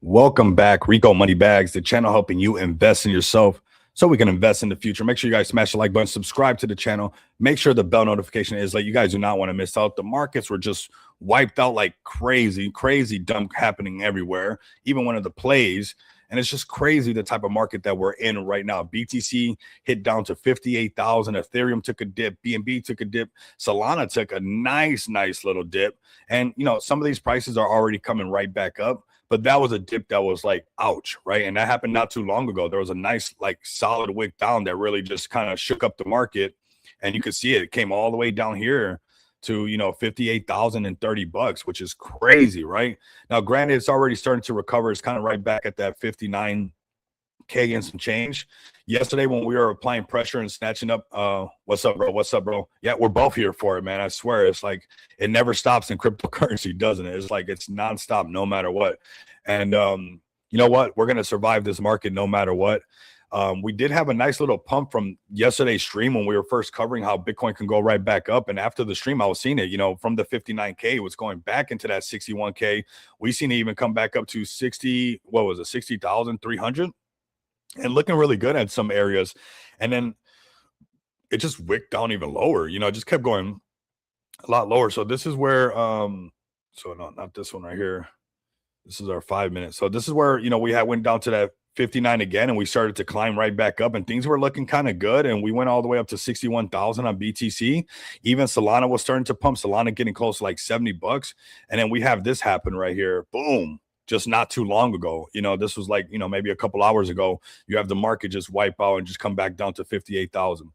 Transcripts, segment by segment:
Welcome back, Rico Money Bags, the channel helping you invest in yourself so we can invest in the future. Make sure you guys smash the like button, subscribe to the channel, make sure the bell notification is like you guys do not want to miss out. The markets were just wiped out like crazy dump happening everywhere, even one of the plays. And it's just crazy the type of market that we're in right now. BTC hit down to 58,000. Ethereum took a dip. BNB took a dip. Solana took a nice little dip. And, you know, some of these prices are already coming right back up. But that was a dip that was like, ouch, right? And that happened not too long ago. There was a nice, like, solid wick down that really just kind of shook up the market. And you could see it came all the way down here to, you know, 58,030 bucks, which is crazy, right? Now, granted, it's already starting to recover. It's kind of right back at that 59K and some change. Yesterday, when we were applying pressure and snatching up, what's up, bro? What's up, bro? Yeah, we're both here for it, man. I swear. It's like it never stops in cryptocurrency, doesn't it? It's like it's nonstop no matter what. And you know what? We're going to survive this market no matter what. We did have a nice little pump from yesterday's stream when we were first covering how Bitcoin can go right back up. And after the stream, I was seeing it, you know, from the 59K, it was going back into that 61K. We seen it even come back up to 60,300 and looking really good at some areas. And then it just wicked down even lower, you know, it just kept going a lot lower. So this is where, so no, not this one right here. This is our 5 minutes. So this is where, you know, we went down to that 59 again, and we started to climb right back up, and things were looking kind of good. And we went all the way up to 61,000 on BTC. Even Solana was starting to pump. Solana getting close to like 70 bucks. And then we have this happen right here. Boom. Just not too long ago. You know, this was like, you know, maybe a couple hours ago. You have the market just wipe out and just come back down to 58,000.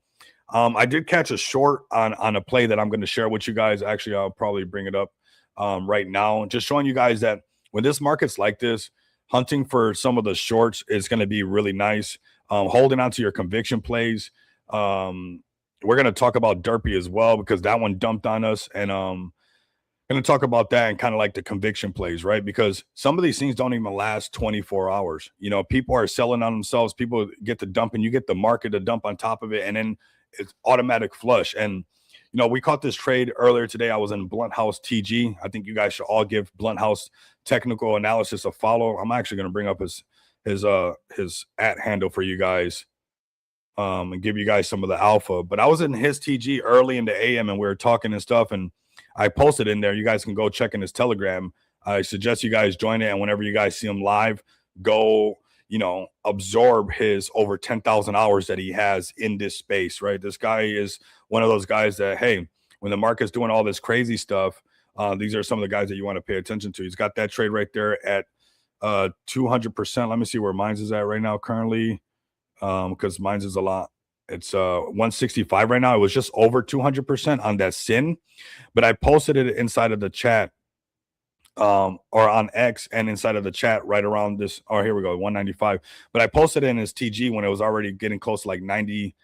I did catch a short on a play that I'm going to share with you guys. Actually, I'll probably bring it up right now. Just showing you guys that when this market's like this, hunting for some of the shorts is going to be really nice. Holding on to your conviction plays. We're going to talk about Derpy as well, because that one dumped on us. And going to talk about that and kind of like the conviction plays, right? Because some of these things don't even last 24 hours. You know, people are selling on themselves. People get the dump, and you get the market to dump on top of it. And then it's automatic flush. And, you know, we caught this trade earlier today. I was in Blunt House TG. I think you guys should all give Blunt House Technical Analysis a follow. I'm actually going to bring up his @ handle for you guys and give you guys some of the alpha. But I was in his TG early in the AM, and we were talking and stuff, and I posted in there. You guys can go check in his Telegram. I suggest you guys join it, and whenever you guys see him live, go, you know, absorb his over 10,000 hours that he has in this space, right? This guy is one of those guys that, hey, when the market's doing all this crazy stuff, these are some of the guys that you want to pay attention to. He's got that trade right there at 200%. Let me see where mine's is at right now currently, because mine's is a lot. It's 165 right now. It was just over 200% on that SIN, but I posted it inside of the chat, or on X and inside of the chat right around this. Oh, here we go, 195. But I posted it in his TG when it was already getting close to like 98%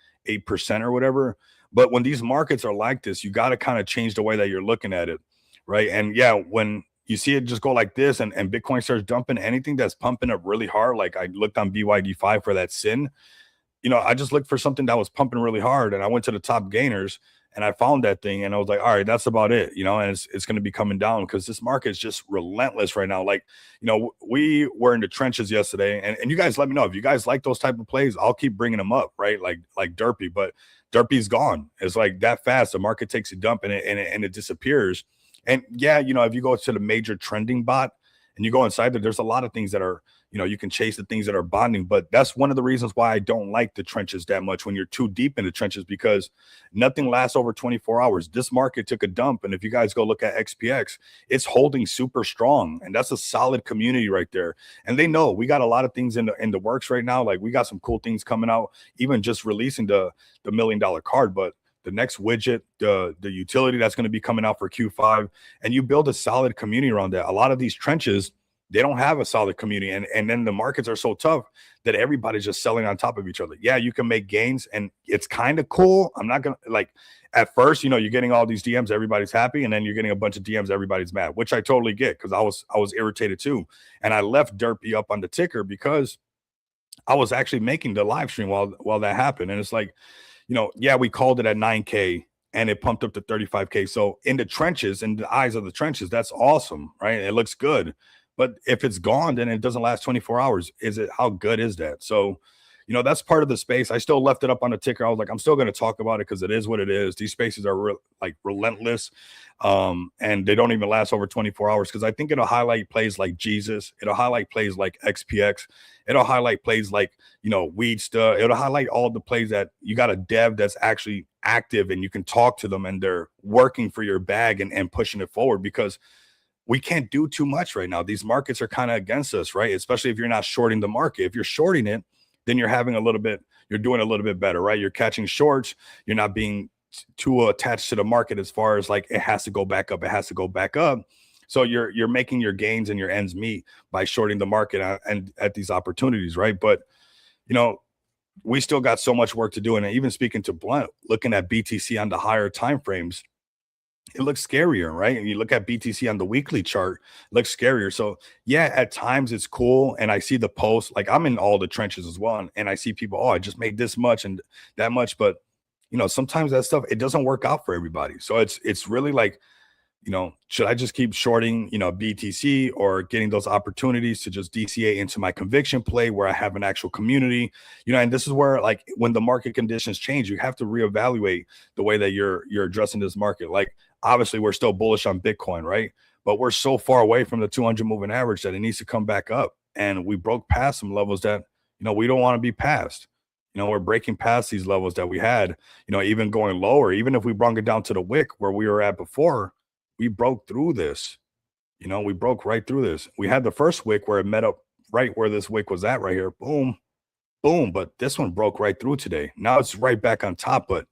or whatever. But when these markets are like this, you got to kind of change the way that you're looking at it, right? And yeah, when you see it just go like this, and Bitcoin starts dumping, anything that's pumping up really hard, like I looked on BYD5 for that SIN. You know, I just looked for something that was pumping really hard, and I went to the top gainers, and I found that thing, and I was like, all right, that's about it, you know, and it's going to be coming down because this market is just relentless right now. Like, you know, we were in the trenches yesterday, and you guys let me know if you guys like those type of plays. I'll keep bringing them up, right? Like Derpy, but Derpy's gone. It's like that fast. The market takes a dump and it disappears. And yeah, you know, if you go to the major trending bot and you go inside there, there's a lot of things that are, you can chase the things that are bonding. But that's one of the reasons why I don't like the trenches that much when you're too deep in the trenches, because nothing lasts over 24 hours. This market took a dump. And if you guys go look at XPX, it's holding super strong. And that's a solid community right there. And they know we got a lot of things in the works right now. Like we got some cool things coming out, even just releasing the $1 million card. But the next widget, the utility that's going to be coming out for Q5, and you build a solid community around that. A lot of these trenches, they don't have a solid community, and then the markets are so tough that everybody's just selling on top of each other. Yeah, you can make gains, and it's kind of cool. I'm not gonna like at first, you're getting all these DMs, everybody's happy, and then you're getting a bunch of DMs, everybody's mad, which I totally get, because I was irritated too, and I left Derpy up on the ticker because I was actually making the live stream while that happened, and it's like, yeah, we called it at 9K and it pumped up to 35K. So in the trenches, in the eyes of the trenches, that's awesome, right? It looks good. But if it's gone, then it doesn't last 24 hours. How good is that? So, that's part of the space. I still left it up on the ticker. I was like, I'm still going to talk about it because it is what it is. These spaces are relentless. And they don't even last over 24 hours, because I think it'll highlight plays like Jesus. It'll highlight plays like XPX. It'll highlight plays like, Weedsta. It'll highlight all the plays that you got a dev that's actually active and you can talk to them and they're working for your bag and pushing it forward, because we can't do too much right now. These markets are kind of against us, right? Especially if you're not shorting the market. If you're shorting it, then you're doing a little bit better, right? You're catching shorts. You're not being too attached to the market as far as like, it has to go back up. It has to go back up. So you're making your gains and your ends meet by shorting the market and at these opportunities, right? But, we still got so much work to do. And even speaking to Blunt, looking at BTC on the higher time frames, it looks scarier, right? And you look at BTC on the weekly chart, it looks scarier. So yeah, at times it's cool. And I see the posts, like I'm in all the trenches as well. And I see people, oh, I just made this much and that much. But sometimes that stuff, it doesn't work out for everybody. So it's really like, should I just keep shorting, BTC, or getting those opportunities to just DCA into my conviction play where I have an actual community, and this is where, like, when the market conditions change, you have to reevaluate the way that you're addressing this market. Like, obviously we're still bullish on Bitcoin, right? But we're so far away from the 200 moving average that it needs to come back up. And we broke past some levels that, we don't want to be past. We're breaking past these levels that we had, even going lower. Even if we brought it down to the wick where we were at before, we broke through this. We broke right through this. We had the first wick where it met up right where this wick was at right here. Boom, boom. But this one broke right through today. Now it's right back on top. But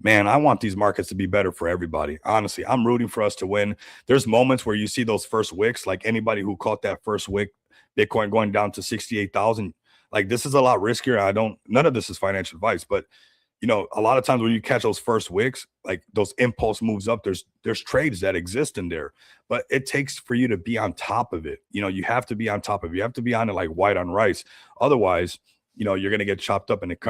man, I want these markets to be better for everybody. Honestly, I'm rooting for us to win. There's moments where you see those first wicks, like anybody who caught that first wick, Bitcoin going down to 68,000. Like, this is a lot riskier. None of this is financial advice, but a lot of times when you catch those first wicks, like those impulse moves up, there's trades that exist in there, but it takes for you to be on top of it. You have to be on top of it. You have to be on it like white on rice. Otherwise, you're going to get chopped up and it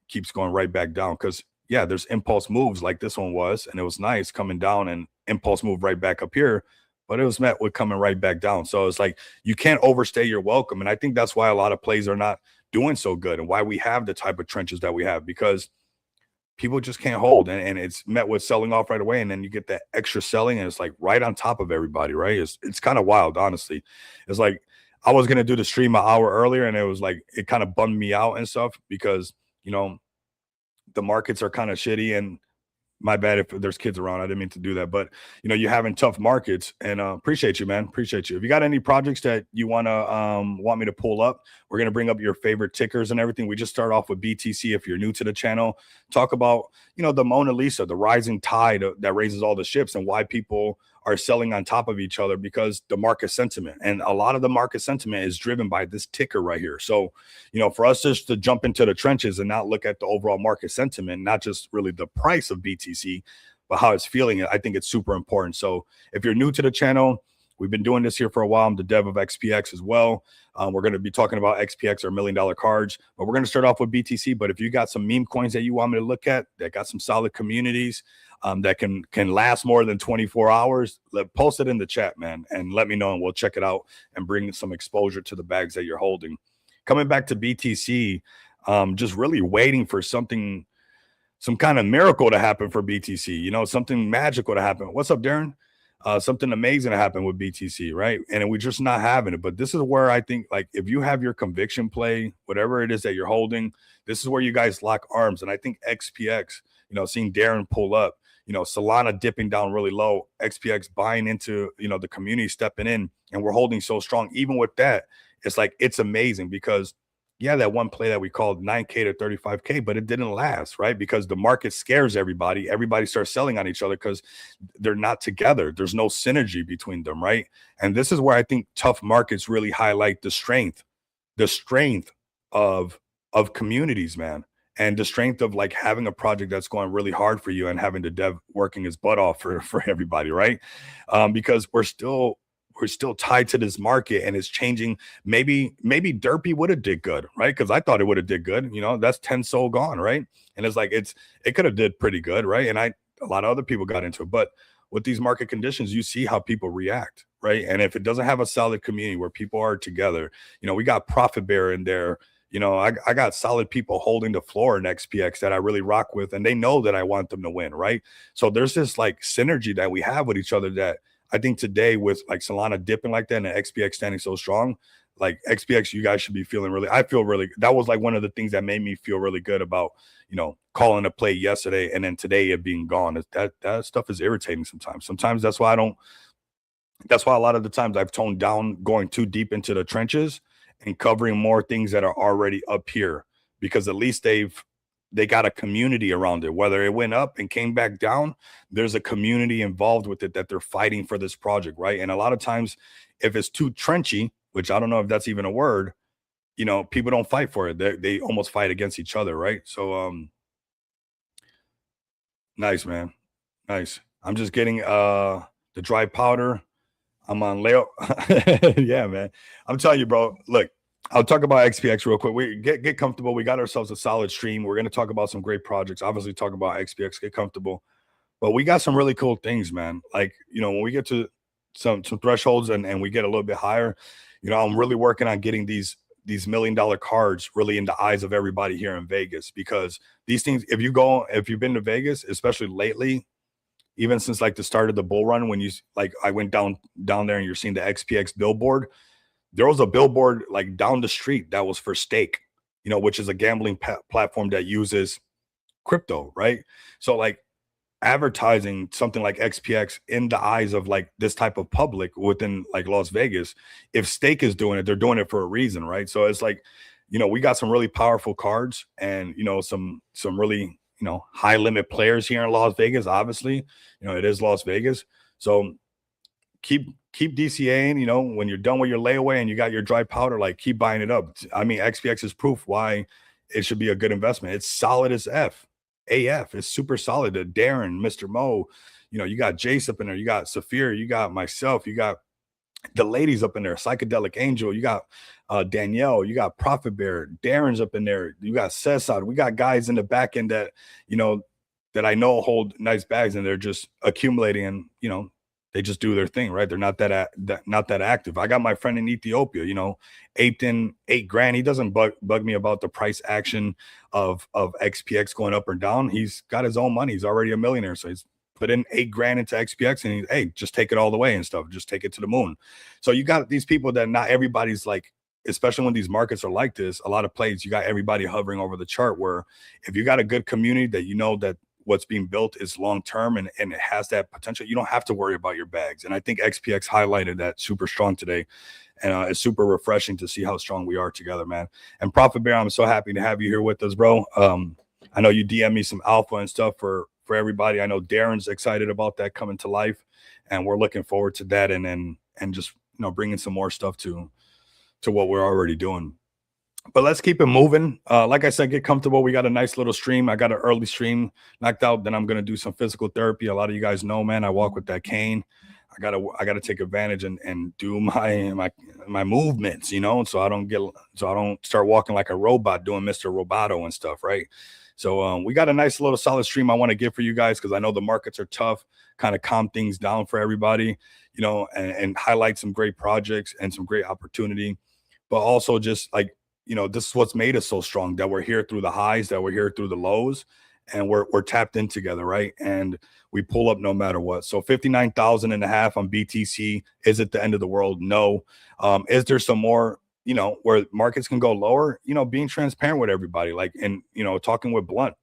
keeps going right back down. Because yeah, there's impulse moves like this one was, and it was nice coming down and impulse move right back up here, but it was met with coming right back down. So it's like, you can't overstay your welcome. And I think that's why a lot of plays are not doing so good, and why we have the type of trenches that we have, because people just can't hold, and it's met with selling off right away. And then you get that extra selling, and it's like right on top of everybody, right? It's kind of wild, honestly. It's like, I was going to do the stream an hour earlier, and it was like, it kind of bummed me out and stuff, because, the markets are kind of shitty, and my bad if there's kids around. I didn't mean to do that, but you're having tough markets, and appreciate you, man. Appreciate you. If you got any projects that you want me to pull up, we're going to bring up your favorite tickers and everything. We just start off with BTC. If you're new to the channel, talk about, the Mona Lisa, the rising tide that raises all the ships, and why people are selling on top of each other, because the market sentiment, and a lot of the market sentiment is driven by this ticker right here. So, for us just to jump into the trenches and not look at the overall market sentiment, not just really the price of BTC, but how it's feeling, I think it's super important. So if you're new to the channel, we've been doing this here for a while. I'm the dev of XPX as well. We're going to be talking about XPX or $1 million cards, but we're going to start off with BTC. But if you got some meme coins that you want me to look at, that got some solid communities, that can last more than 24 hours, post it in the chat, man, and let me know, and we'll check it out and bring some exposure to the bags that you're holding. Coming back to BTC, just really waiting for some kind of miracle to happen for BTC, something magical to happen. What's up, Darren? something amazing to happen with BTC, right? And we're just not having it. But this is where I think, like, if you have your conviction play, whatever it is that you're holding, this is where you guys lock arms. And I think XPX, seeing Darren pull up, Solana dipping down really low, XPX buying into, the community stepping in, and we're holding so strong. Even with that, it's like, it's amazing because yeah, that one play that we called 9K to 35K, but it didn't last, right? Because the market scares everybody. Everybody starts selling on each other because they're not together. There's no synergy between them, right? And this is where I think tough markets really highlight the strength of communities, man, and the strength of like having a project that's going really hard for you and having the dev working his butt off for everybody, right? Because we're still tied to this market and it's changing. Maybe Derpy would have did good, right? Because I thought it would have did good. That's 10 soul gone, right? And it's like it could have did pretty good, right? And a lot of other people got into it, but with these market conditions, you see how people react, right? And if it doesn't have a solid community where people are together, we got Profit Bear in there. I got solid people holding the floor in XPX that I really rock with, and they know that I want them to win, right? So there's this like synergy that we have with each other that I think today with like Solana dipping like that and the XPX standing so strong, like XPX, you guys should be feeling really, I feel really, that was like one of the things that made me feel really good about, calling a play yesterday and then today it being gone. That stuff is irritating sometimes. Sometimes that's why a lot of the times I've toned down going too deep into the trenches and covering more things that are already up here, because at least they got a community around it. Whether it went up and came back down, there's a community involved with it that they're fighting for this project, right? And a lot of times, if it's too trenchy, which I don't know if that's even a word, people don't fight for it. They almost fight against each other, right? So, nice, man, nice. I'm just getting the dry powder. I'm on Leo. Yeah, man. I'm telling you, bro. Look, I'll talk about XPX real quick. We get comfortable. We got ourselves a solid stream. We're going to talk about some great projects. Obviously, talk about XPX. Get comfortable, but we got some really cool things, man. Like when we get to some thresholds and we get a little bit higher, I'm really working on getting these $1 million cards really in the eyes of everybody here in Vegas, because these things, if you've been to Vegas, especially lately, even since like the start of the bull run, when I went down there and you're seeing the XPX billboard, there was a billboard like down the street that was for Stake, which is a gambling platform that uses crypto, right? So like advertising something like XPX in the eyes of like this type of public within like Las Vegas, if Stake is doing it, they're doing it for a reason, right? So it's like, we got some really powerful cards and some really high limit players here in Las Vegas. Obviously, it is Las Vegas. So keep DCAing, when you're done with your layaway and you got your dry powder, like keep buying it up. I mean, XPX is proof why it should be a good investment. It's solid as AF. It's super solid. Darren, Mr. Mo, you got Jace up in there, you got Saphir, you got myself, you got the ladies up in there, Psychedelic Angel, you got Danielle, you got Profit Bear, Darren's up in there, you got Cesar. We got guys in the back end that that I know hold nice bags, and they're just accumulating, and they just do their thing, right? They're not that active. I got my friend in Ethiopia, aped in $8,000. He doesn't bug me about the price action of XPX going up or down. He's got his own money. He's already a millionaire, so he's put in $8,000 into XPX, and hey, just take it all the way and stuff. Just take it to the moon. So you got these people that not everybody's like, especially when these markets are like this, a lot of plays, you got everybody hovering over the chart, where if you got a good community that that what's being built is long-term and it has that potential, you don't have to worry about your bags. And I think XPX highlighted that super strong today. And it's super refreshing to see how strong we are together, man. And Profit Bear, I'm so happy to have you here with us, bro. I know you DM me some alpha and stuff for everybody. I know Darren's excited about that coming to life, and we're looking forward to that. And just, bringing some more stuff to what we're already doing. But let's keep it moving. Like I said, get comfortable. We got a nice little stream. I got an early stream knocked out. Then I'm going to do some physical therapy. A lot of you guys know, man, I walk with that cane. I gotta take advantage and do my movements, so I don't start walking like a robot doing Mr. Roboto and stuff, right? So we got a nice little solid stream I want to give for you guys, because I know the markets are tough, kind of calm things down for everybody, and highlight some great projects and some great opportunity, but also just like, this is what's made us so strong, that we're here through the highs, that we're here through the lows. and we're tapped in together, right? And we pull up no matter what. So 59,500 on BTC. Is it the end of the world? No. Is there some more, where markets can go lower? Being transparent with everybody, like, and talking with Blunt,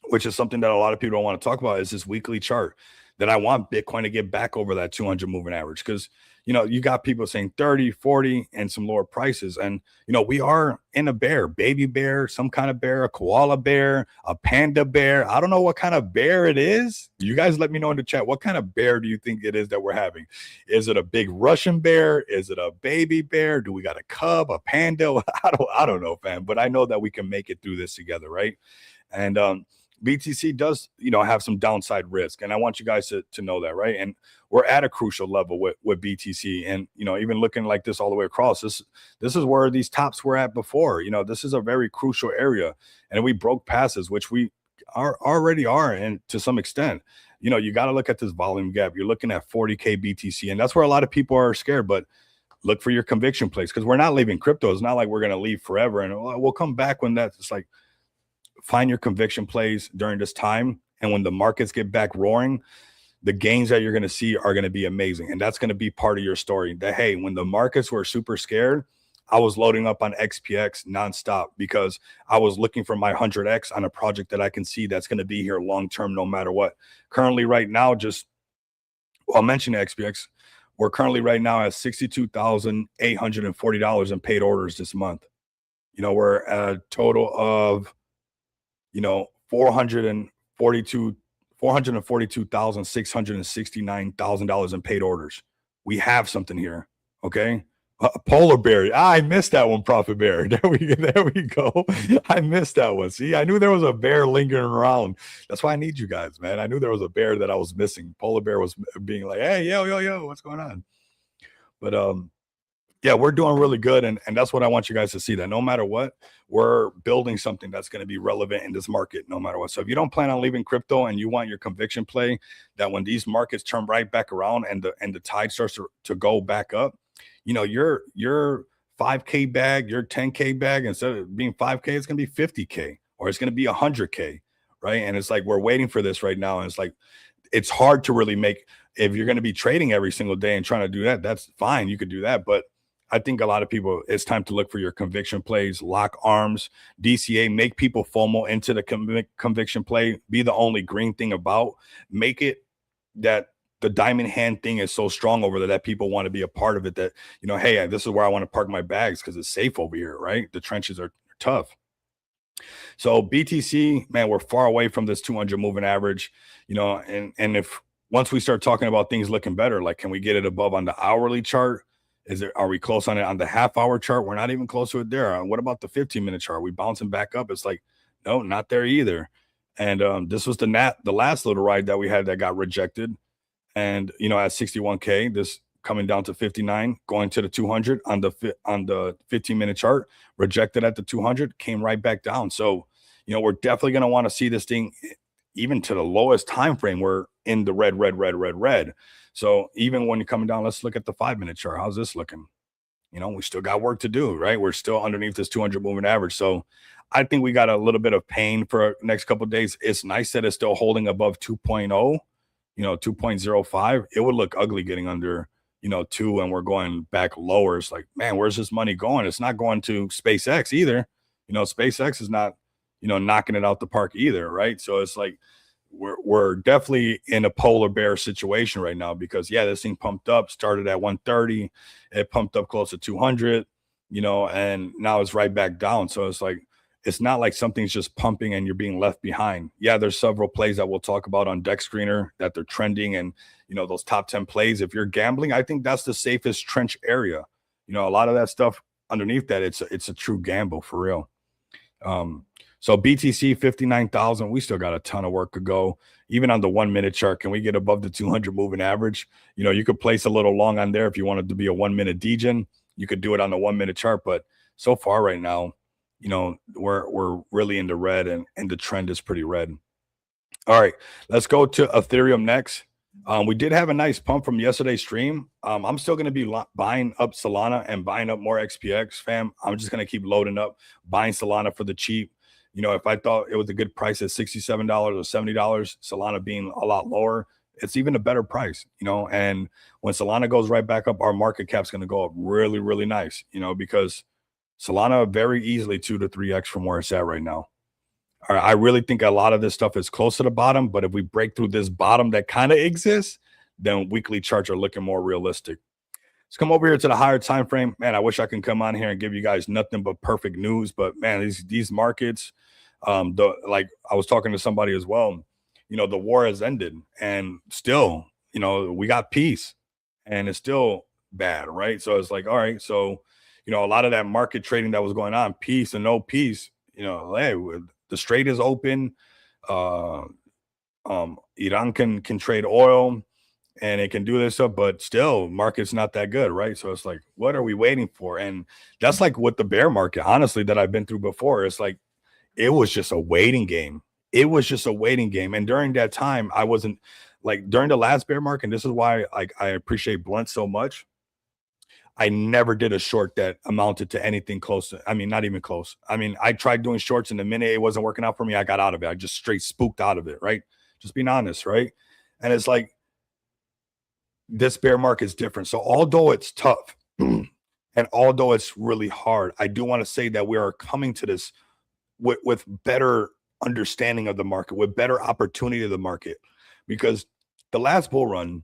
which is something that a lot of people don't want to talk about, is this weekly chart that I want Bitcoin to get back over that 200 moving average. Because, you got people saying 30, 40 and some lower prices. And, we are in a bear, baby bear, some kind of bear, a koala bear, a panda bear. I don't know what kind of bear it is. You guys let me know in the chat. What kind of bear do you think it is that we're having? Is it a big Russian bear? Is it a baby bear? Do we got a cub, a panda? I don't know, fam. But I know that we can make it through this together, right? And BTC does, have some downside risk. And I want you guys to know that, right? And we're at a crucial level with BTC. And, even looking like this all the way across, this is where these tops were at before. This is a very crucial area. And we broke passes, which we already are, and to some extent. You got to look at this volume gap. You're looking at 40K BTC. And that's where a lot of people are scared. But look for your conviction plays, because we're not leaving crypto. It's not like we're going to leave forever. And we'll come back when that's like, find your conviction plays during this time. And when the markets get back roaring, the gains that you're going to see are going to be amazing. And that's going to be part of your story, that, hey, when the markets were super scared, I was loading up on XPX nonstop because I was looking for my 100X on a project that I can see that's going to be here long-term, no matter what. Currently right now, I'll mention XPX. We're currently right now at $62,840 in paid orders this month. We're at a total of, $442,669 in paid orders. We have something here. Okay. Polar bear. I missed that one, Prophet Bear. There we go. I missed that one. See, I knew there was a bear lingering around. That's why I need you guys, man. I knew there was a bear that I was missing. Polar bear was being like, hey, yo, what's going on? But yeah, we're doing really good. And that's what I want you guys to see, that no matter what, we're building something that's going to be relevant in this market, no matter what. So if you don't plan on leaving crypto and you want your conviction play, that when these markets turn right back around and the tide starts to go back up, your 5K bag, your 10K bag, instead of being 5K, it's going to be 50K, or it's going to be 100K, right? And it's like, we're waiting for this right now. And it's like, it's hard to really make, if you're going to be trading every single day and trying to do that, that's fine. You could do that. But I think a lot of people, it's time to look for your conviction plays, lock arms, DCA, make people FOMO into the conviction play, be the only green thing about, make it that the diamond hand thing is so strong over there that people want to be a part of it, that, hey, this is where I want to park my bags because it's safe over here, right? The trenches are tough. So BTC, man, we're far away from this 200 moving average, and if once we start talking about things looking better, like, can we get it above on the hourly chart? Are we close on it on the half-hour chart? We're not even close to it there. What about the 15-minute chart? Are we bouncing back up? It's like, no, not there either. And this was the last little ride that we had that got rejected. And, at 61K, this coming down to 59, going to the 200 on the 15-minute chart, rejected at the 200, came right back down. So, we're definitely going to want to see this thing even to the lowest time frame. We're in the red. So even when you're coming down, let's look at the 5-minute chart. How's this looking? We still got work to do, right? We're still underneath this 200 moving average. So I think we got a little bit of pain for next couple of days. It's nice that it's still holding above 2.0, 2.05. It would look ugly getting under, 2, and we're going back lower. It's like, man, where's this money going? It's not going to SpaceX either. SpaceX is not, knocking it out the park either, right? So it's like, we're definitely in a polar bear situation right now, because this thing pumped up, started at 130, it pumped up close to 200, and now it's right back down. So it's like, it's not like something's just pumping and you're being left behind. There's several plays that we'll talk about on Deck Screener that they're trending, and those top 10 plays. If you're gambling, I think that's the safest trench area. A lot of that stuff underneath that, it's a true gamble for real. So BTC 59,000, we still got a ton of work to go. Even on the 1-minute chart, can we get above the 200 moving average? You could place a little long on there if you wanted to be a 1-minute degen. You could do it on the 1-minute chart, but so far right now, we're really in the red, and the trend is pretty red. All right, let's go to Ethereum next. We did have a nice pump from yesterday's stream. I'm still going to be buying up Solana and buying up more XPX, fam. I'm just going to keep loading up, buying Solana for the cheap. You know, if I thought it was a good price at $67 or $70, Solana being a lot lower, it's even a better price, you know. And when Solana goes right back up, our market cap's going to go up really, really nice, you know, because Solana very easily 2 to 3x from where it's at right now. All right, I really think a lot of this stuff is close to the bottom, but if we break through this bottom that kind of exists, then weekly charts are looking more realistic. Let's come over here to the higher time frame. Man, I wish I can come on here and give you guys nothing but perfect news, but man, these markets, like I was talking to somebody as well, you know, the war has ended and still, you know, we got peace and it's still bad, right? So it's like, all right, so you know, a lot of that market trading that was going on, peace and no peace, you know, hey, the strait is open. Uh, Iran can trade oil and it can do this stuff, but still market's not that good, right? So it's like, what are we waiting for? And that's like what the bear market, honestly, that I've been through before. It's like it was just a waiting game. It was just a waiting game. And during that time, I wasn't like during the last bear market, and this is why like I appreciate Blunt so much. I never did a short that amounted to anything close to, I mean, not even close. I mean, I tried doing shorts and the minute it wasn't working out for me, I got out of it. I just straight spooked out of it, right? Just being honest, right? And it's like this bear market is different. So although it's tough and although it's really hard, I do want to say that we are coming to this with better understanding of the market, with better opportunity of the market, because the last bull run,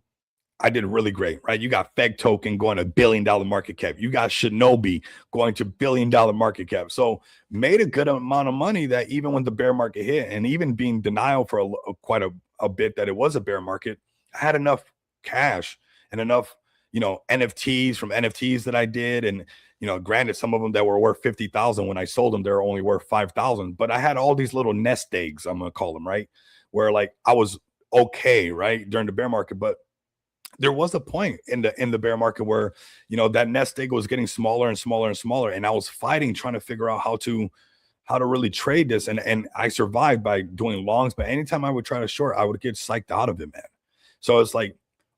I did really great, right? You got Feg token going to $1 billion market cap. You got Shinobi going to $1 billion market cap. So made a good amount of money that even when the bear market hit and even being denial for quite a bit that it was a bear market, I had enough cash and enough, you know, NFTs from NFTs that I did. And, you know, granted, some of them that were worth 50,000 when I sold them, they're only worth 5,000, but I had all these little nest eggs, I'm going to call them, right? Where like I was okay, right? During the bear market, but there was a point in the bear market where, you know, that nest egg was getting smaller and smaller and smaller. And I was fighting, trying to figure out how to really trade this. And I survived by doing longs, but anytime I would try to short, I would get psyched out of it, man. So it's like,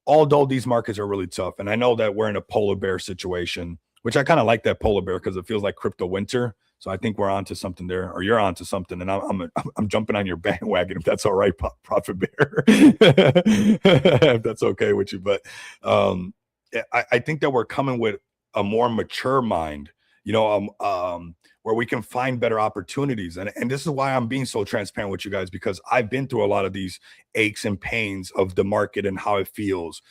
although these markets are really tough, and I know that we're in a polar bear situation, which I kind of like that polar bear because it feels like crypto winter. So I think we're onto something there, or you're onto something, and I'm jumping on your bandwagon if that's all right, Profit Bear, if that's okay with you. But I think that we're coming with a more mature mind, you know, where we can find better opportunities. And this is why I'm being so transparent with you guys, because I've been through a lot of these aches and pains of the market and how it feels.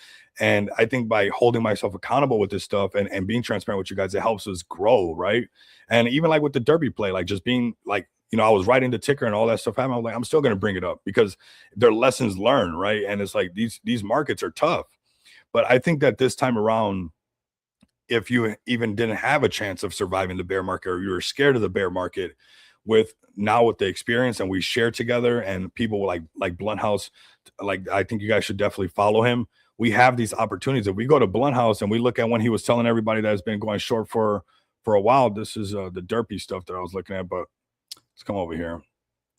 And I think by holding myself accountable with this stuff and being transparent with you guys, it helps us grow, right? And even like with the Derpy play, like just being like, you know, I was writing the ticker and all that stuff happened. I was like, I'm still going to bring it up because they're lessons learned, right? And it's like these markets are tough. But I think that this time around, if you even didn't have a chance of surviving the bear market or you were scared of the bear market, with the experience and we share together and people like Blunt House, like I think you guys should definitely follow him. We have these opportunities. If we go to Blunt House and we look at when he was telling everybody that has been going short for a while, this is the Derpy stuff that I was looking at. But let's come over here.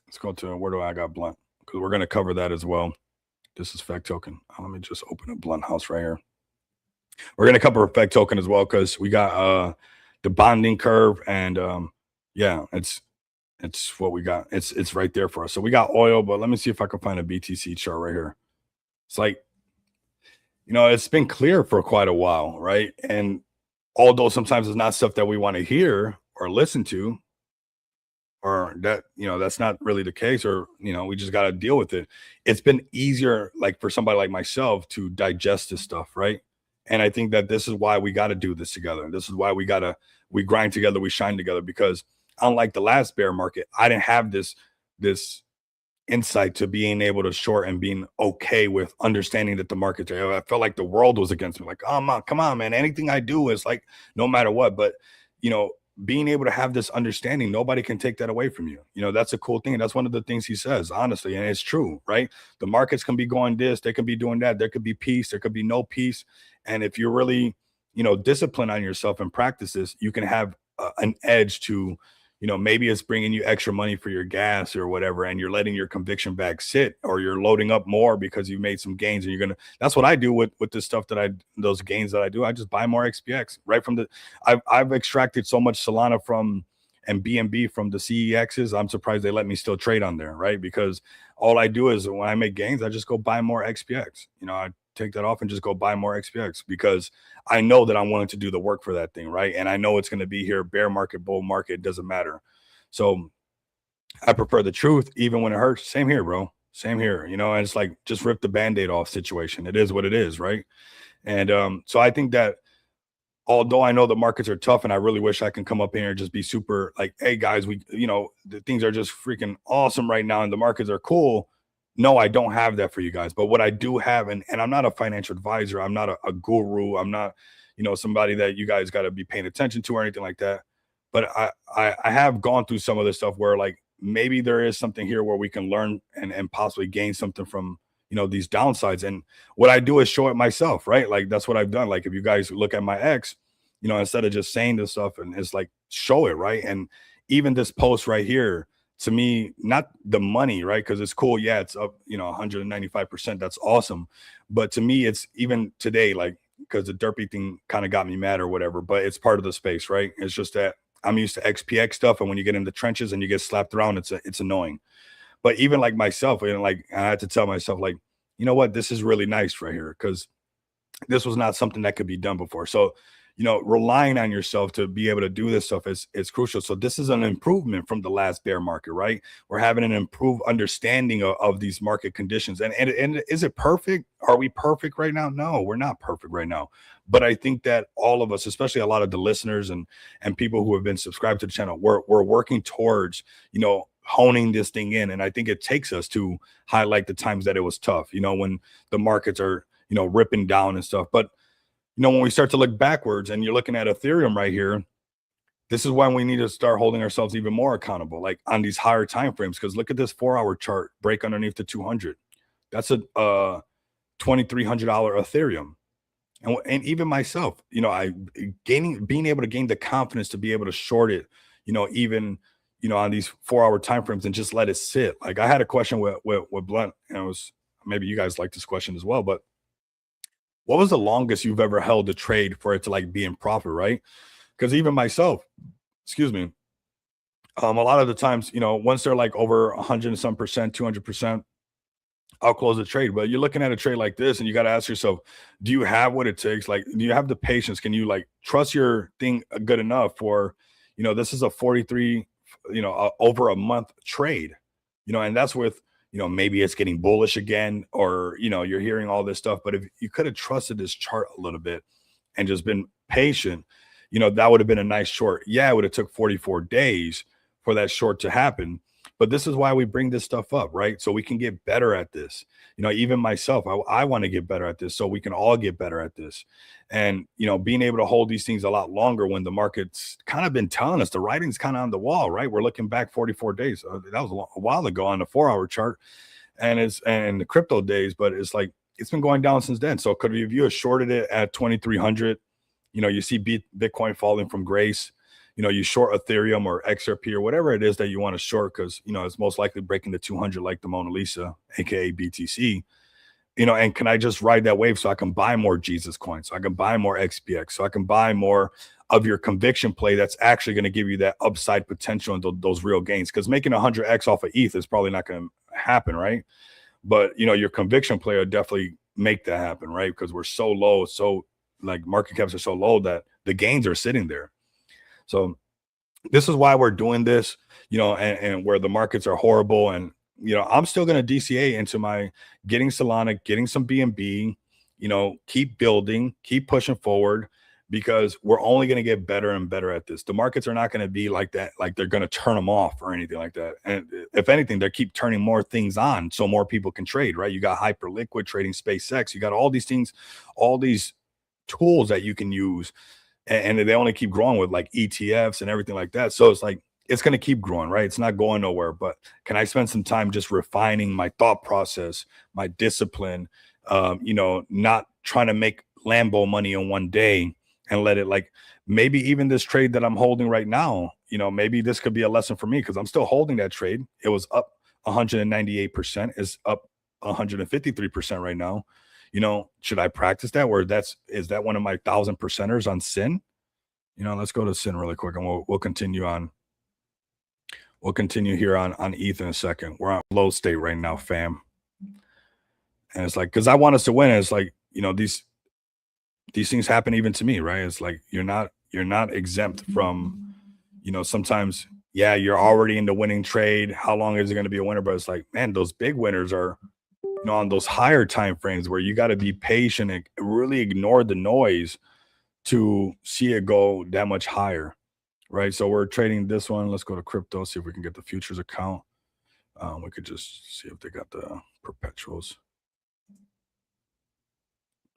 Let's go to where do I got Blunt, because we're going to cover that as well. This is Feg token. Let me just open a Blunt House right here. We're going to cover Feg token as well because we got the bonding curve and yeah, it's what we got. It's right there for us. So we got oil, but let me see if I can find a BTC chart right here. It's like, you know, it's been clear for quite a while, right? And although sometimes it's not stuff that we want to hear or listen to, or that, you know, that's not really the case, or, you know, we just got to deal with it. It's been easier, like for somebody like myself, to digest this stuff, right? And I think that this is why we got to do this together. This is why we grind together, we shine together, because unlike the last bear market, I didn't have this insight to being able to short and being okay with understanding that the markets are, I felt like the world was against me. Like, oh, come on, man. Anything I do is like, no matter what. But, you know, being able to have this understanding, nobody can take that away from you. You know, that's a cool thing. And that's one of the things he says, honestly. And it's true, right? The markets can be going this, they can be doing that. There could be peace, there could be no peace. And if you're really, you know, disciplined on yourself and practice this, you can have an edge to, you know, maybe it's bringing you extra money for your gas or whatever, and you're letting your conviction bag sit, or you're loading up more because you made some gains, and you're gonna. That's what I do with this stuff those gains that I do. I just buy more XPX right from the. I've extracted so much Solana from and BNB from the CEXs, I'm surprised they let me still trade on there, right? Because all I do is when I make gains, I just go buy more XPX. I take that off and just go buy more XPX because I know that I'm willing to do the work for that thing, right? And I know it's going to be here, bear market, bull market, it doesn't matter. So I prefer the truth, even when it hurts. Same here, bro. Same here. And it's like just rip the band-aid off situation. It is what it is, right? And so I think that although I know the markets are tough and I really wish I can come up here and just be super like, hey guys, the things are just freaking awesome right now and the markets are cool. No, I don't have that for you guys. But what I do have, and I'm not a financial advisor, I'm not a guru, I'm not, somebody that you guys got to be paying attention to or anything like that. But I have gone through some of this stuff where like maybe there is something here where we can learn and possibly gain something from these downsides. And what I do is show it myself, right? Like that's what I've done. Like if you guys look at my X, instead of just saying this stuff and it's like show it, right? And even this post right here, to me, not the money, right? Because it's cool, yeah, it's up 195%, that's awesome. But to me, it's even today, like because the Derpy thing kind of got me mad or whatever, but it's part of the space, right? It's just that I'm used to XPX stuff, and when you get in the trenches and you get slapped around, it's annoying. But even like myself, like I had to tell myself, like, you know what, this is really nice right here because this was not something that could be done before. So, relying on yourself to be able to do this stuff is crucial. So this is an improvement from the last bear market, right? We're having an improved understanding of these market conditions. And is it perfect? Are we perfect right now? No, we're not perfect right now. But I think that all of us, especially a lot of the listeners and people who have been subscribed to the channel, we're working towards, honing this thing in. And I think it takes us to highlight the times that it was tough, when the markets are, ripping down and stuff. But when we start to look backwards and you're looking at Ethereum right here, this is when we need to start holding ourselves even more accountable, like on these higher time frames. Because look at this 4-hour chart break underneath the 200. That's a $2,300 Ethereum. And even myself, being able to gain the confidence to be able to short it, even on these 4-hour time frames and just let it sit. Like I had a question with Blunt, and it was, maybe you guys like this question as well, but what was the longest you've ever held a trade for it to like be in profit, right? Because even myself, excuse me, a lot of the times, once they're like over 100 and some percent, 200%, I'll close the trade. But you're looking at a trade like this and you got to ask yourself, do you have what it takes? Like, do you have the patience? Can you like trust your thing good enough for, this is a 43, over a month trade, and that's with, maybe it's getting bullish again, or, you're hearing all this stuff. But if you could have trusted this chart a little bit and just been patient, that would have been a nice short. Yeah, it would have took 44 days for that short to happen. But this is why we bring this stuff up, right? So we can get better at this. Even myself, I want to get better at this so we can all get better at this. And, being able to hold these things a lot longer when the market's kind of been telling us the writing's kind of on the wall, right? We're looking back 44 days. That was a while ago on the 4-hour chart and the crypto days, but it's like, it's been going down since then. So could we, if you have shorted it at 2,300, you see Bitcoin falling from grace, you short Ethereum or Xrp or whatever it is that you want to short because, it's most likely breaking the 200 like the Mona Lisa, aka BTC, and can I just ride that wave so I can buy more Jesus coins, so I can buy more XPX, so I can buy more of your conviction play that's actually going to give you that upside potential and those real gains? Because making 100x off of ETH is probably not going to happen, right? But, your conviction play will definitely make that happen, right? Because we're so low, so like market caps are so low that the gains are sitting there. So this is why we're doing this, and where the markets are horrible. And, I'm still going to DCA into my getting Solana, getting some BNB, keep building, keep pushing forward, because we're only going to get better and better at this. The markets are not going to be like that, like they're going to turn them off or anything like that. And if anything, they keep turning more things on so more people can trade, right? You got Hyperliquid trading SpaceX. You got all these things, all these tools that you can use. And they only keep growing with like ETFs and everything like that. So it's like, it's going to keep growing, right? It's not going nowhere. But can I spend some time just refining my thought process, my discipline, not trying to make Lambo money in one day and let it, like, maybe even this trade that I'm holding right now, maybe this could be a lesson for me because I'm still holding that trade. It was up 198%. It's up 153% right now. Should I practice that? Is that one of my 1,000 percenters on Sin? Let's go to Sin really quick and we'll continue on. we'll continue here on ETH in a second. We're on low state right now, fam. And it's like, because I want us to win. And it's like, you know, these things happen even to me, right? It's like you're not exempt from, you know, sometimes, yeah, you're already in the winning trade. How long is it going to be a winner? But it's like, man, those big winners are, you know, on those higher time frames where you got to be patient and really ignore the noise to see it go that much higher, right? So we're trading this one. Let's go to crypto, see if we can get the futures account. We could just see if they got the perpetuals.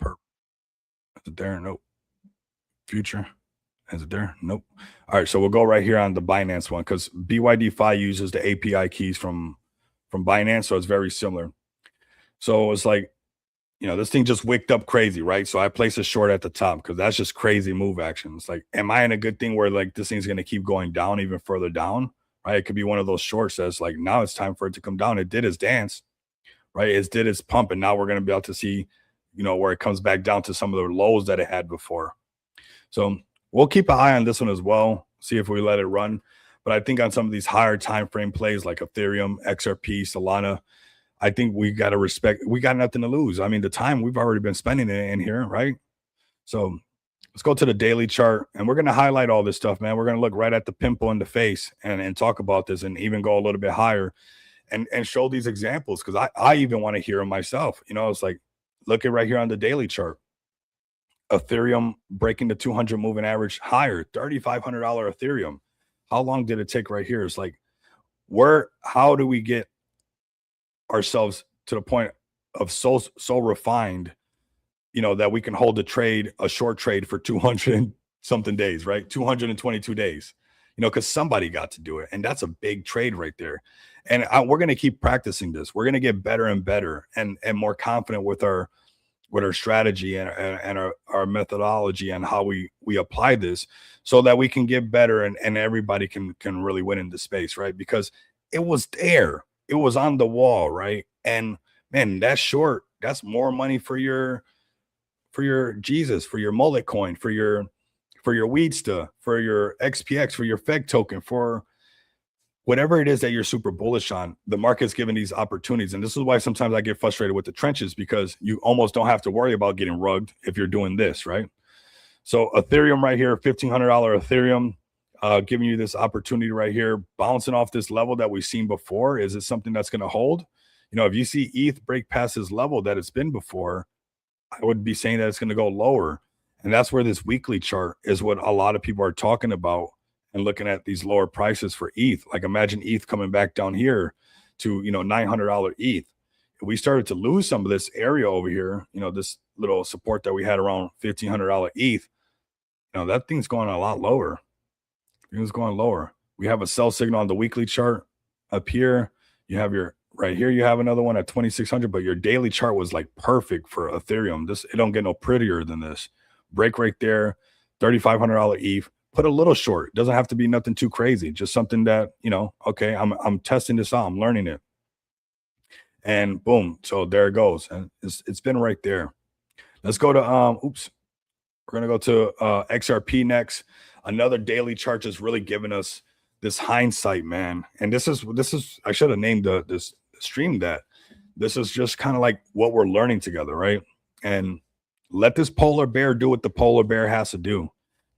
Is it there? Nope. Future. Is it there? Nope. All right, so we'll go right here on the Binance one because BYD-Fi uses the API keys from Binance, so it's very similar. So it's like, you know, this thing just wicked up crazy, right? So I place a short at the top because that's just crazy move action. It's like, am I in a good thing where like this thing's going to keep going down even further down, right? It could be one of those shorts that's like, now it's time for it to come down. It did its dance, right? It did its pump, and now we're going to be able to see, you know, where it comes back down to some of the lows that it had before. So we'll keep an eye on this one as well, see if we let it run. But I think on some of these higher time frame plays like Ethereum, XRP, Solana, I think we got to respect, we got nothing to lose. I mean, the time we've already been spending it in here, right? So let's go to the daily chart, and we're going to highlight all this stuff, man. We're going to look right at the pimple in the face and talk about this and even go a little bit higher and show these examples because I even want to hear them myself. You know, it's like, look at right here on the daily chart. Ethereum breaking the 200 moving average higher, $3,500 Ethereum. How long did it take right here? It's like, how do we get ourselves to the point of so refined, you know, that we can hold a short trade for 200 something days, right? 222 days, you know, because somebody got to do it. And that's a big trade right there. And we're going to keep practicing this. We're going to get better and better and more confident with our strategy and our methodology and how we apply this so that we can get better and everybody can really win in the space, right? Because it was there. It was on the wall, right? And man, that's short. That's more money for your Jesus, for your mullet coin, for your Weedsta, for your XPX, for your FEG token, for whatever it is that you're super bullish on. The market's giving these opportunities. And this is why sometimes I get frustrated with the trenches because you almost don't have to worry about getting rugged if you're doing this, right? So Ethereum right here, $1,500 Ethereum, giving you this opportunity right here, bouncing off this level that we've seen before. Is it something that's going to hold? You know, if you see ETH break past this level that it's been before, I would be saying that it's going to go lower. And that's where this weekly chart is what a lot of people are talking about and looking at these lower prices for ETH. Like imagine ETH coming back down here to, you know, $900 ETH. If we started to lose some of this area over here, you know, this little support that we had around $1,500 ETH, you know, that thing's going a lot lower. It was going lower. We have a sell signal on the weekly chart up here. You have your right here. You have another one at 2,600, but your daily chart was like perfect for Ethereum. It don't get no prettier than this. Break right there, $3,500 ETH. Put a little short. It doesn't have to be nothing too crazy. Just something that, you know, okay, I'm testing this out. I'm learning it. And boom. So there it goes. And it's been right there. Let's go to we're gonna go to XRP next. Another daily chart is really giving us this hindsight, man. And this is I should have named this stream that. This is just kind of like what we're learning together, right? And let this polar bear do what the polar bear has to do.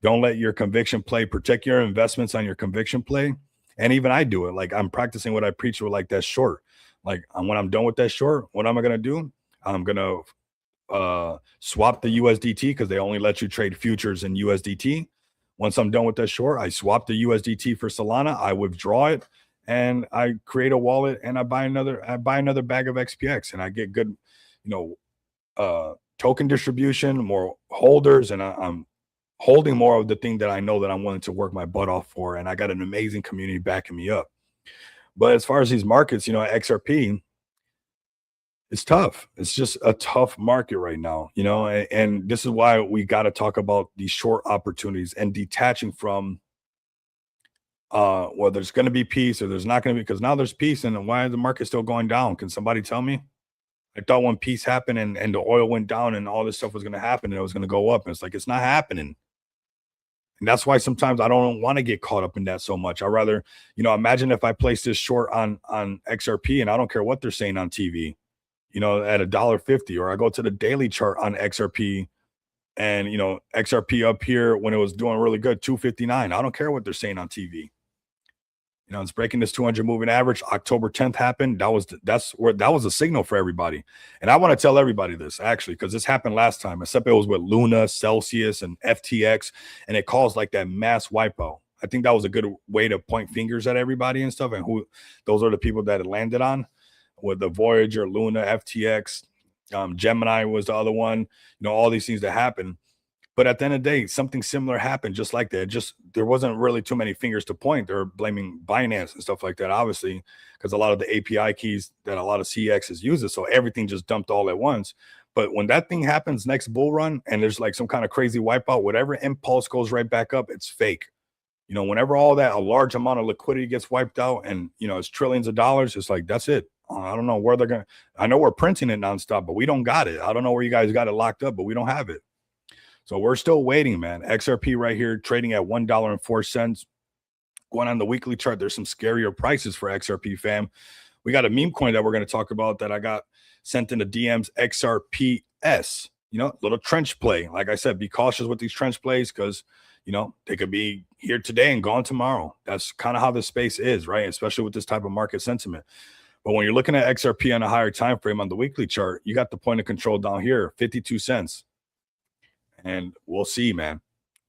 Don't let your conviction play. Protect your investments on your conviction play. And even I do it. Like I'm practicing what I preach with like that short. Like when I'm done with that short, what am I going to do? I'm going to swap the USDT because they only let you trade futures in USDT. Once I'm done with that short, I swap the USDT for Solana. I withdraw it and I create a wallet and I buy another bag of XPX and I get good, you know, token distribution, more holders, and I'm holding more of the thing that I know that I'm willing to work my butt off for. And I got an amazing community backing me up. But as far as these markets, you know, XRP, it's tough. It's just a tough market right now, you know, and this is why we got to talk about these short opportunities and detaching from well, there's going to be peace or there's not going to be, because now there's peace. And why is the market still going down? Can somebody tell me? I thought when peace happened and the oil went down and all this stuff was going to happen and it was going to go up. And it's like, it's not happening. And that's why sometimes I don't want to get caught up in that so much. I rather, imagine if I place this short on XRP and I don't care what they're saying on TV, at $1.50, or I go to the daily chart on XRP and XRP up here when it was doing really good, 259. I don't care what they're saying on TV. It's breaking this 200 moving average. October 10th happened. That was a signal for everybody. And I want to tell everybody this actually, because this happened last time, except it was with Luna, Celsius, and FTX, and it caused like that mass wipeout. I think that was a good way to point fingers at everybody and stuff, and who those are the people that it landed on, with the Voyager, Luna, FTX, Gemini was the other one. All these things that happened. But at the end of the day, something similar happened just like that. Just there wasn't really too many fingers to point. They're blaming Binance and stuff like that, obviously, because a lot of the API keys that a lot of CXs uses. So everything just dumped all at once. But when that thing happens next bull run and there's like some kind of crazy wipeout, whatever impulse goes right back up, it's fake. Whenever all that, a large amount of liquidity gets wiped out and, it's trillions of dollars, it's like, that's it. I don't know where they're going to, I know we're printing it nonstop, but we don't got it. I don't know where you guys got it locked up, but we don't have it. So we're still waiting, man. XRP right here trading at $1.04. Going on the weekly chart, there's some scarier prices for XRP, fam. We got a meme coin that we're going to talk about that I got sent in the DMs, XRPS. Little trench play. Like I said, be cautious with these trench plays because, they could be here today and gone tomorrow. That's kind of how the space is, right? Especially with this type of market sentiment. But when you're looking at XRP on a higher time frame on the weekly chart, you got the point of control down here, 52 cents. And we'll see, man.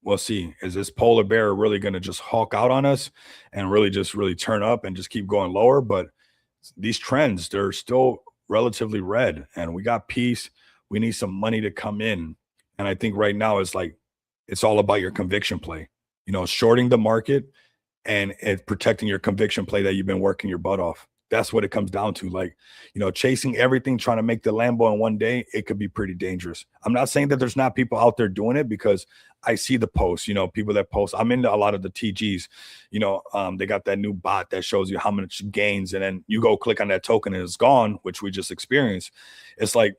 We'll see. Is this polar bear really going to just hawk out on us and really turn up and just keep going lower? But these trends, they're still relatively red. And we got peace. We need some money to come in. And I think right now it's all about your conviction play. Shorting the market and protecting your conviction play that you've been working your butt off. That's what it comes down to. Like, chasing everything, trying to make the Lambo in one day, it could be pretty dangerous. I'm not saying that there's not people out there doing it because I see the posts, people that post. I'm into a lot of the TGs, they got that new bot that shows you how much gains. And then you go click on that token and it's gone, which we just experienced. It's like,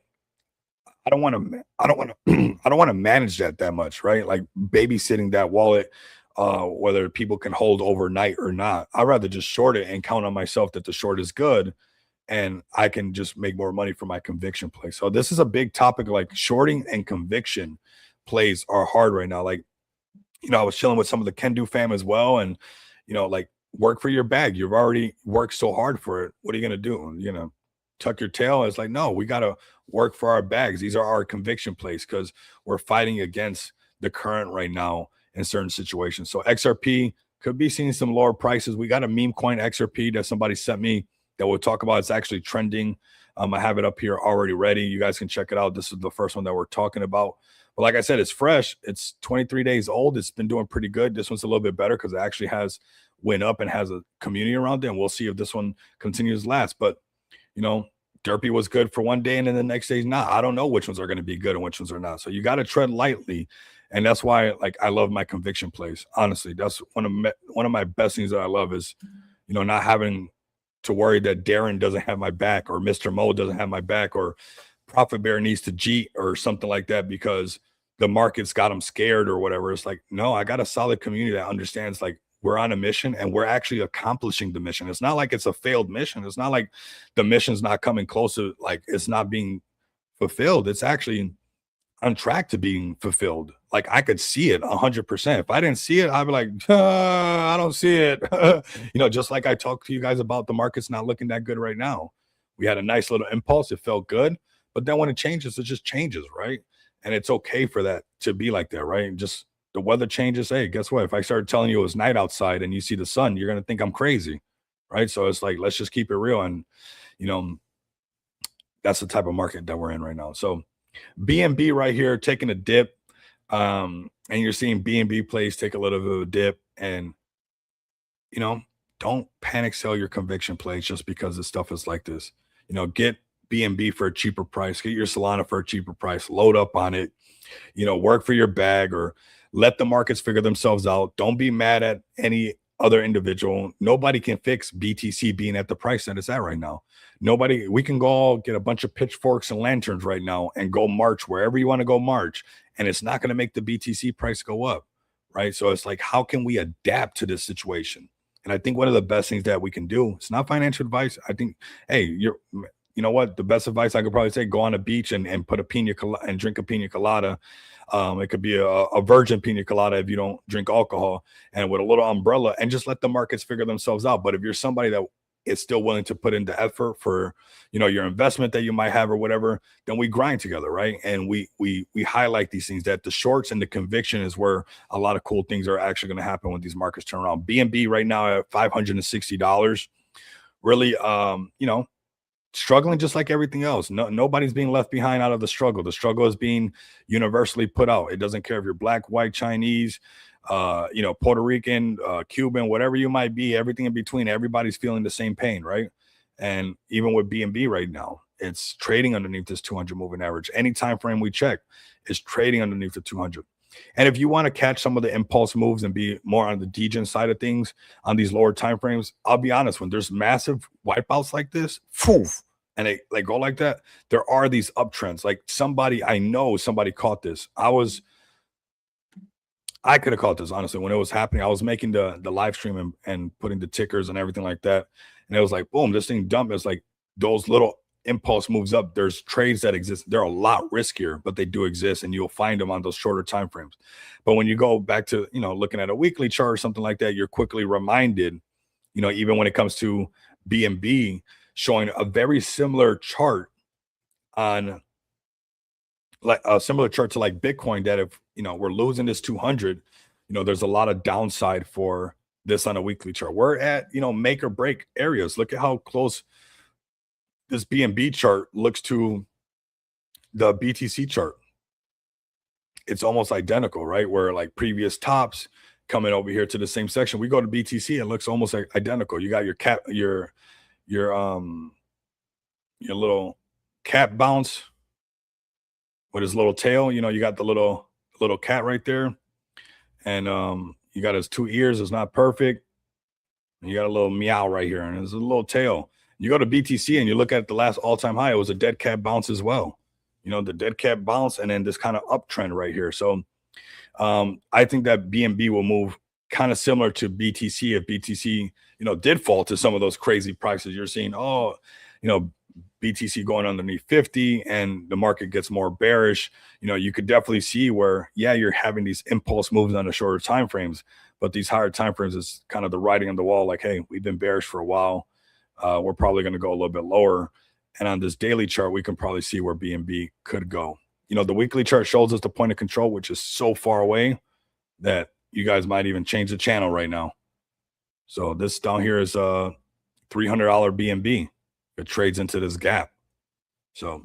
I don't want to manage that much, right? Like babysitting that wallet, whether people can hold overnight or not. I'd rather just short it and count on myself that the short is good and I can just make more money for my conviction play. So this is a big topic. Like shorting and conviction plays are hard right now. Like, I was chilling with some of the Can Do fam as well. And, like work for your bag. You've already worked so hard for it. What are you going to do? Tuck your tail. It's like, no, we got to work for our bags. These are our conviction plays because we're fighting against the current right now in certain situations. So XRP could be seeing some lower prices. We got a meme coin XRP that somebody sent me that we'll talk about. It's actually trending. I have it up here already ready. You guys can check it out. This is the first one that we're talking about. But like I said, it's fresh. It's 23 days old. It's been doing pretty good. This one's a little bit better because it actually went up and has a community around it. And we'll see if this one continues to last. But, Derpy was good for one day and then the next day's not. I don't know which ones are going to be good and which ones are not. So you got to tread lightly. And that's why, like, I love my conviction plays. Honestly, that's one of my best things that I love is, not having to worry that Darren doesn't have my back or Mr. Mo doesn't have my back or Profit Bear needs to cheat or something like that because the market's got them scared or whatever. It's like, no, I got a solid community that understands like we're on a mission and we're actually accomplishing the mission. It's not like it's a failed mission. It's not like the mission's not coming closer, like it's not being fulfilled. It's actually on track to being fulfilled. Like I could see it 100%. If I didn't see it, I'd be like, I don't see it. Just like I talked to you guys about the market's not looking that good right now. We had a nice little impulse. It felt good. But then when it changes, it just changes, right? And it's okay for that to be like that, right? Just the weather changes. Hey, guess what? If I started telling you it was night outside and you see the sun, you're going to think I'm crazy, right? So it's like, let's just keep it real. And, that's the type of market that we're in right now. So BNB right here taking a dip. And you're seeing BNB plays take a little bit of a dip. And, don't panic sell your conviction plays just because the stuff is like this. Get BNB for a cheaper price. Get your Solana for a cheaper price. Load up on it. Work for your bag or let the markets figure themselves out. Don't be mad at any other individual. Nobody can fix BTC being at the price that it's at right now. We can go all get a bunch of pitchforks and lanterns right now and go march wherever you want to go march. And it's not going to make the BTC price go up, right? So it's like, how can we adapt to this situation? And I think one of the best things that we can do, it's not financial advice. I think, hey, you know what? The best advice I could probably say: go on a beach and put a pina colada and drink a pina colada. It could be a virgin pina colada if you don't drink alcohol, and with a little umbrella, and just let the markets figure themselves out. But if you're somebody that is still willing to put in the effort for, your investment that you might have or whatever, then we grind together, right? And we highlight these things, that the shorts and the conviction is where a lot of cool things are actually going to happen when these markets turn around. BNB right now at $560, really, struggling just like everything else. Nobody's being left behind out of the struggle. The struggle is being universally put out. It doesn't care if you're black, white, Chinese, Puerto Rican, Cuban, whatever you might be, everything in between. Everybody's feeling the same pain, right? And even with BNB right now, it's trading underneath this 200 moving average. Any time frame we check is trading underneath the 200. And if you want to catch some of the impulse moves and be more on the degen side of things on these lower time frames, I'll be honest, when there's massive wipeouts like this, and they go like that, there are these uptrends. Like I know somebody caught this. I could have caught this, honestly, when it was happening. I was making the live stream and putting the tickers and everything like that. And it was like, boom, this thing dumped. It's like those little impulse moves up. There's trades that exist. They're a lot riskier, but they do exist, and you'll find them on those shorter time frames. But when you go back to, looking at a weekly chart or something like that, you're quickly reminded, even when it comes to BNB, showing a very similar chart on, like a similar chart to like Bitcoin, that if we're losing this 200, there's a lot of downside for this on a weekly chart. We're at make or break areas. Look at how close this BNB chart looks to the BTC chart. It's almost identical, right? Where like previous tops coming over here to the same section. We go to BTC, it looks almost like identical. You got your little cap bounce with his little tail. You got the little cat right there, and you got his two ears. It's not perfect. And you got a little meow right here, and there's a little tail. You go to BTC and you look at the last all-time high. It was a dead cat bounce as well. The dead cat bounce, and then this kind of uptrend right here. So I think that BNB will move kind of similar to BTC if BTC did fall to some of those crazy prices you're seeing. BTC going underneath 50 and the market gets more bearish. You could definitely see where, you're having these impulse moves on the shorter time frames, but these higher time frames is kind of the writing on the wall. Like, hey, we've been bearish for a while. We're probably going to go a little bit lower. And on this daily chart, we can probably see where BNB could go. The weekly chart shows us the point of control, which is so far away that you guys might even change the channel right now. So this down here is a $300 BNB. It trades into this gap. So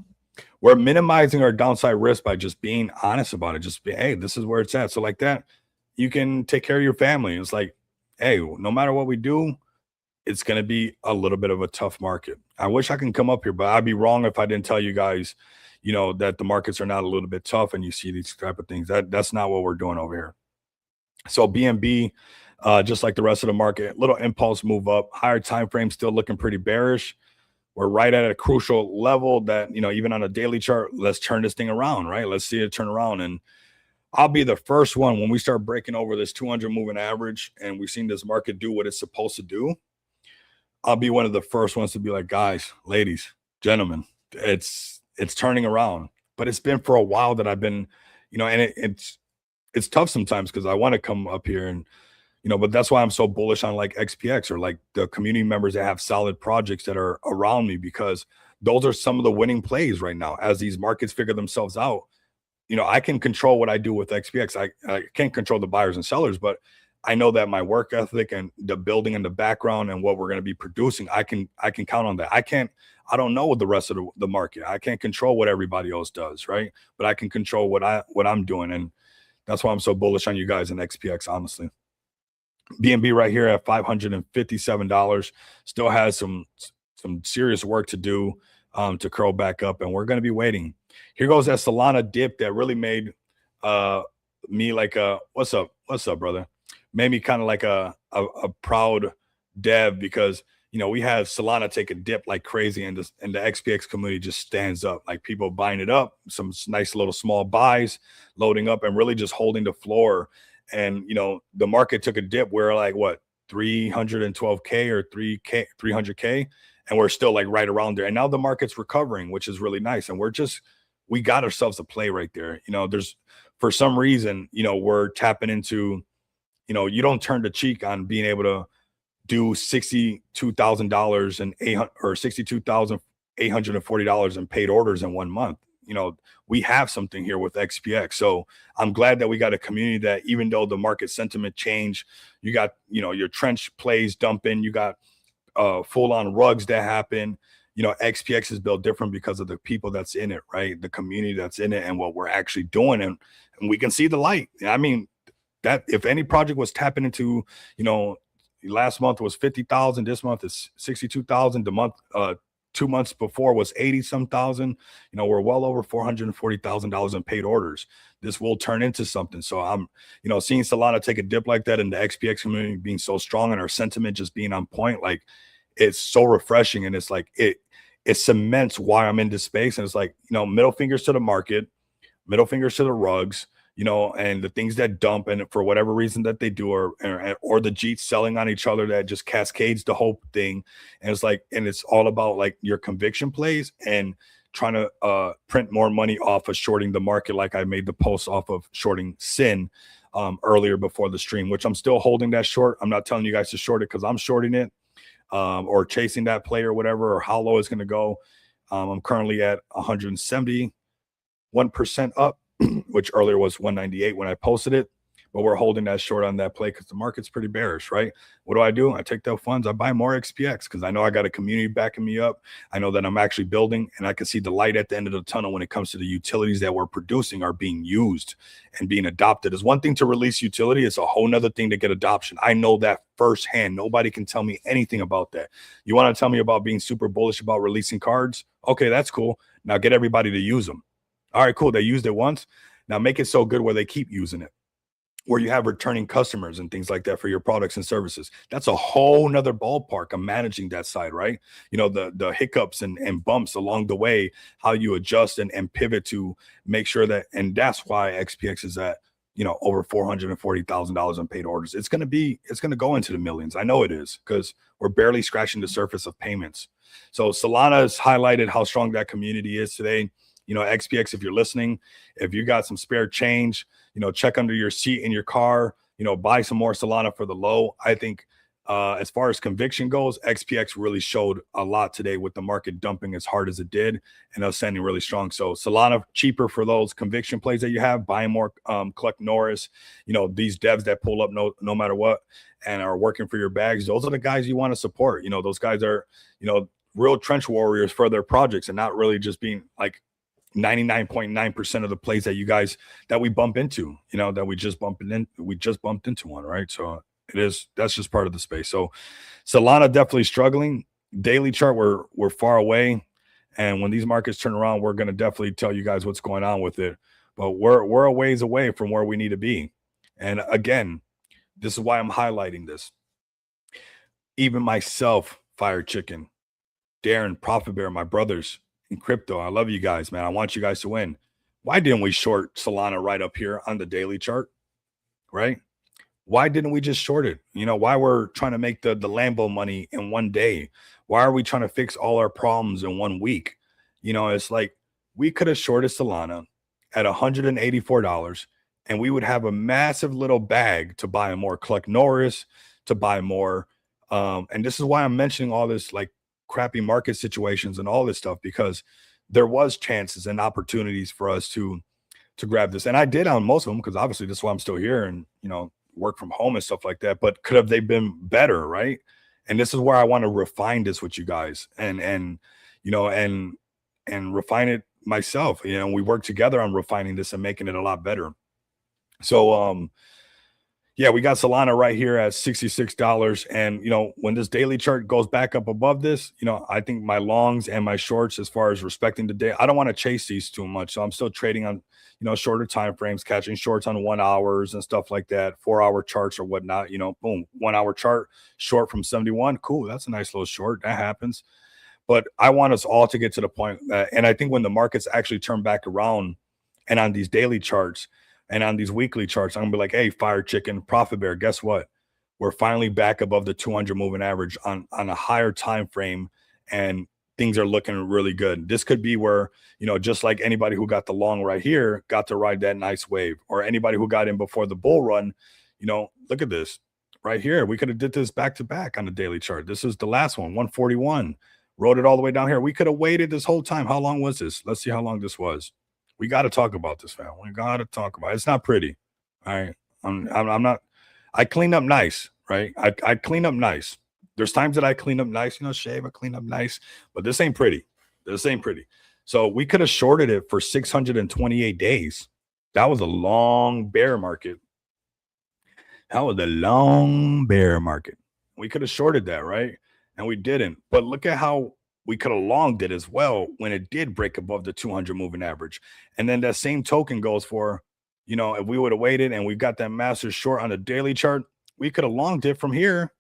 we're minimizing our downside risk by just being honest about it. Hey, this is where it's at. So like that, you can take care of your family. It's like, hey, no matter what we do, it's going to be a little bit of a tough market. I wish I can come up here, but I'd be wrong if I didn't tell you guys, that the markets are not a little bit tough and you see these type of things. That's not what we're doing over here. So BNB, just like the rest of the market, little impulse move up, higher time frame, still looking pretty bearish. We're right at a crucial level that, even on a daily chart, let's turn this thing around, right? Let's see it turn around. And I'll be the first one when we start breaking over this 200 moving average and we've seen this market do what it's supposed to do. I'll be one of the first ones to be like, guys, ladies, gentlemen, it's turning around. But it's been for a while that I've been, and it's tough sometimes because I want to come up here and, but that's why I'm so bullish on like XPX or like the community members that have solid projects that are around me, because those are some of the winning plays right now as these markets figure themselves out. I can control what I do with XPX. I can't control the buyers and sellers, but I know that my work ethic and the building in the background and what we're going to be producing, I can count on that. I don't know what the rest of the market. I can't control what everybody else does, right? But I can control what I'm doing. And that's why I'm so bullish on you guys in XPX, honestly. BNB right here at $557 still has some serious work to do to curl back up, and we're going to be waiting. Here goes that Solana dip that really made me like a what's up brother, made me kind of like a proud dev, because we have Solana take a dip like crazy, and the XPX community just stands up, like people buying it up, some nice little small buys loading up and really just holding the floor. and the market took a dip where like what 312K or 300K, and we're still like right around there. And now the market's recovering, which is really nice. And we got ourselves a play right there. There's for some reason, we're tapping into, you don't turn the cheek on being able to do $62,000 and 800 or $62,840 in paid orders in 1 month. We have something here with XPX. So I'm glad that we got a community that, even though the market sentiment changed, you got, your trench plays dumping, you got full on rugs that happen. XPX is built different because of the people that's in it, right? The community that's in it and what we're actually doing. And we can see the light. I mean, that if any project was tapping into, last month was 50,000, this month is 62,000, the month 2 months before was 80 some thousand. We're well over $440,000 in paid orders. This will turn into something. So I'm seeing Solana take a dip like that, and the XPX community being so strong and our sentiment just being on point, like it's so refreshing. And it's like it cements why I'm in this space. And it's like, middle fingers to the market, middle fingers to the rugs, and the things that dump, and for whatever reason that they do, or the Jeets selling on each other, that just cascades the whole thing. And it's like, and it's all about like your conviction plays and trying to print more money off of shorting the market. Like I made the post off of shorting Sin earlier before the stream, which I'm still holding that short. I'm not telling you guys to short it because I'm shorting it or chasing that play or whatever, or how low it's going to go. I'm currently at 171% up, which earlier was 198 when I posted it, but we're holding that short on that play because the market's pretty bearish, right? What do? I take those funds, I buy more XPX because I know I got a community backing me up. I know that I'm actually building, and I can see the light at the end of the tunnel when it comes to the utilities that we're producing are being used and being adopted. It's one thing to release utility, it's a whole nother thing to get adoption. I know that firsthand. Nobody can tell me anything about that. You want to tell me about being super bullish about releasing cards? Okay, that's cool. Now get everybody to use them. All right, cool. They used it once. Now make it so good where they keep using it, where you have returning customers and things like that for your products and services. That's a whole nother ballpark of managing that side, right? The hiccups and bumps along the way, how you adjust and pivot to make sure that, and that's why XPX is at, over $440,000 in paid orders. It's going to go into the millions. I know it is, because we're barely scratching the surface of payments. So Solana has highlighted how strong that community is today. XPX, if you're listening, if you got some spare change, check under your seat in your car, buy some more Solana for the low. I think as far as conviction goes, XPX really showed a lot today with the market dumping as hard as it did, and us standing really strong. So Solana cheaper for those conviction plays that you have, buying more Cluck Norris, these devs that pull up no matter what and are working for your bags. Those are the guys you want to support. Those guys are, real trench warriors for their projects, and not really just being like 99.9% of the plays that you guys that we bump into, that we just bumped into one, right? So that's just part of the space. So Solana definitely struggling. Daily chart, we're far away, and when these markets turn around, we're going to definitely tell you guys what's going on with it. But we're a ways away from where we need to be. And again, this is why I'm highlighting this. Even myself, Fire Chicken, Darren, Profit Bear, my brothers in crypto, I love you guys, man. I want you guys to win. Why didn't we short Solana right up here on the daily chart, right? Why didn't we just short it? Why we're trying to make the Lambo money in one day? Why are we trying to fix all our problems in 1 week? It's like we could have shorted Solana at $184, and we would have a massive little bag to buy more Cluck Norris, to buy more. And this is why I'm mentioning all this, like, crappy market situations and all this stuff, because there was chances and opportunities for us to grab this. And I did on most of them, because obviously this is why I'm still here and, work from home and stuff like that. But could have they been better, right? And this is where I want to refine this with you guys and refine it myself. We work together on refining this and making it a lot better. So, yeah, we got Solana right here at $66. And, when this daily chart goes back up above this, I think my longs and my shorts, as far as respecting the day, I don't want to chase these too much. So I'm still trading on, shorter time frames, catching shorts on 1 hours and stuff like that, 4-hour charts or whatnot. Boom, 1 hour chart, short from 71. Cool. That's a nice little short. That happens. But I want us all to get to the point that, and I think when the markets actually turn back around and on these daily charts, And on these weekly charts, I'm gonna be like, hey, Fire Chicken, Profit Bear, guess what? We're finally back above the 200 moving average on a higher time frame, and things are looking really good. This could be where, just like anybody who got the long right here got to ride that nice wave, or anybody who got in before the bull run, look at this right here. We could have did this back to back on the daily chart. This is the last one, 141. Rode it all the way down here. We could have waited this whole time. How long was this? Let's see how long this was. We got to talk about this, fam. We got to talk about it. It's not pretty. All right. I'm not. I clean up nice, right? I clean up nice. There's times that I clean up nice, shave, I clean up nice, but this ain't pretty. This ain't pretty. So we could have shorted it for 628 days. That was a long bear market. That was a long bear market. We could have shorted that, right? And we didn't. But look at how we could have longed it as well when it did break above the 200 moving average. And then that same token goes for, if we would have waited and we got that master short on the daily chart, we could have longed it from here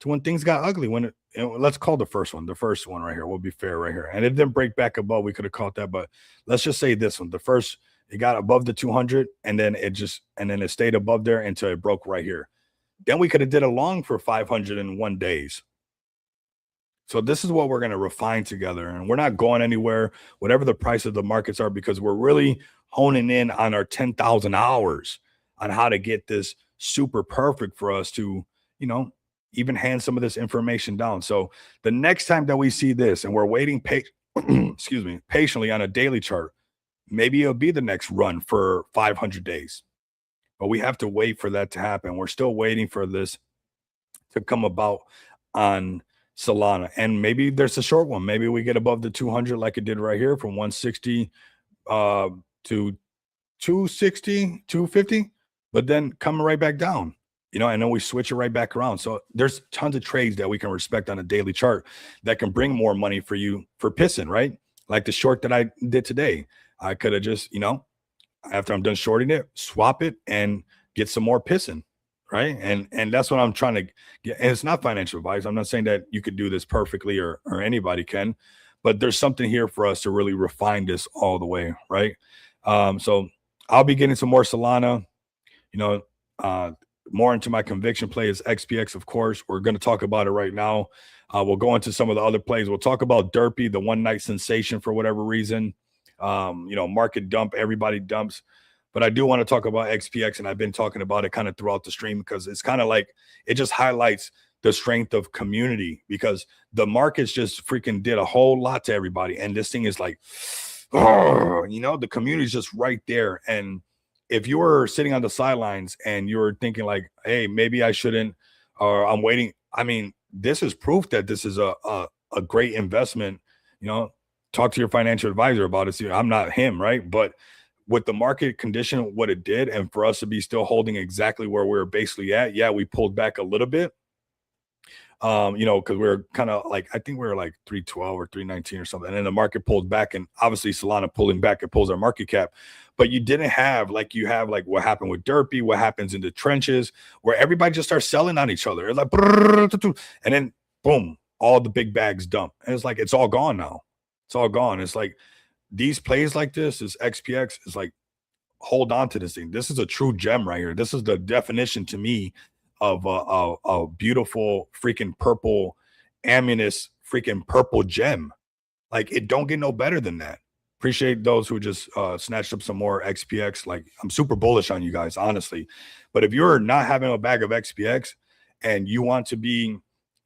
to when things got ugly. Let's call the first one right here. We'll be fair right here. And it didn't break back above. We could have caught that, but let's just say this one, the first, it got above the 200 and then it stayed above there until it broke right here. Then we could have did a long for 501 days. So this is what we're going to refine together, and we're not going anywhere, whatever the price of the markets are, because we're really honing in on our 10,000 hours on how to get this super perfect for us to, even hand some of this information down. So the next time that we see this and we're waiting patiently on a daily chart, maybe it'll be the next run for 500 days. But we have to wait for that to happen. We're still waiting for this to come about on Solana. And maybe there's a short one. Maybe we get above the 200 like it did right here from 160 to 260, 250, but then come right back down. And then we switch it right back around. So there's tons of trades that we can respect on a daily chart that can bring more money for you for pissing, right? Like the short that I did today. I could have just, after I'm done shorting it, swap it and get some more pissing, right? And that's what I'm trying to get. And it's not financial advice. I'm not saying that you could do this perfectly or anybody can, but there's something here for us to really refine this all the way, right? So I'll be getting some more Solana, more into my conviction play is XPX, of course. We're going to talk about it right now. We'll go into some of the other plays. We'll talk about Derpy, the one night sensation for whatever reason. Market dump, everybody dumps. But I do want to talk about XPX, and I've been talking about it kind of throughout the stream because it's kind of like it just highlights the strength of community, because the markets just freaking did a whole lot to everybody. And this thing is like, the community is just right there. And if you were sitting on the sidelines and you were thinking like, hey, maybe I shouldn't, or I'm waiting. I mean, this is proof that this is a great investment. Talk to your financial advisor about it. See, I'm not him, right? But with the market condition, what it did, and for us to be still holding exactly where we're basically at, yeah, we pulled back a little bit. Because we're kind of like, I think we were like 312 or 319 or something. And then the market pulled back, and obviously Solana pulling back, it pulls our market cap. But you didn't have like you have like what happened with Derpy, what happens in the trenches, where everybody just starts selling on each other. It's like, and then boom, all the big bags dump. And it's like, it's all gone now. It's all gone. It's like these plays like this is XPX is like, hold on to this thing. This is a true gem right here. This is the definition to me of a beautiful freaking purple ammunition, freaking purple gem. Like it don't get no better than that. Appreciate those who just snatched up some more XPX. Like I'm super bullish on you guys, honestly. But if you're not having a bag of XPX and you want to be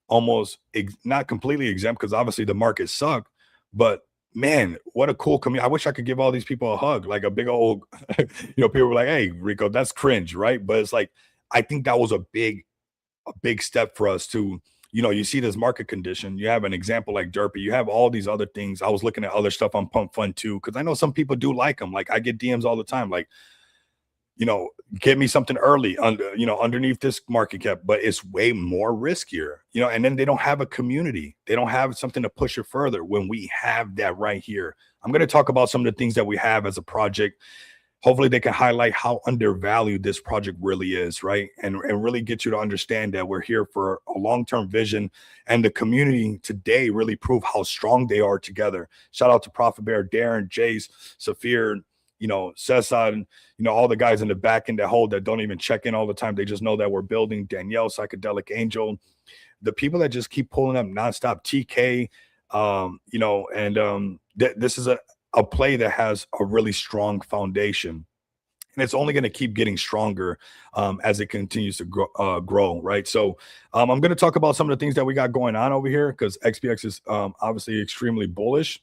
almost not completely exempt, because obviously the market sucked, but man, what a cool community. I wish I could give all these people a hug, like a big old, people were like, hey, Rico, that's cringe, right? But it's like, I think that was a big step for us to, you see this market condition. You have an example like Derpy. You have all these other things. I was looking at other stuff on Pump Fund too, because I know some people do like them. Like I get DMs all the time, like, get me something early underneath this market cap, but it's way more riskier, and then they don't have a community. They don't have something to push it further when we have that right here. I'm going to talk about some of the things that we have as a project. Hopefully they can highlight how undervalued this project really is, right? And really get you to understand that we're here for a long-term vision, and the community today really prove how strong they are together. Shout out to Profit Bear, Darren, Jace, Saphir, Cesar and, all the guys in the back end that hold that don't even check in all the time. They just know that we're building. Danielle, Psychedelic Angel, the people that just keep pulling up nonstop, TK, this is a play that has a really strong foundation, and it's only going to keep getting stronger as it continues to grow, right? So I'm going to talk about some of the things that we got going on over here because XPX is obviously extremely bullish.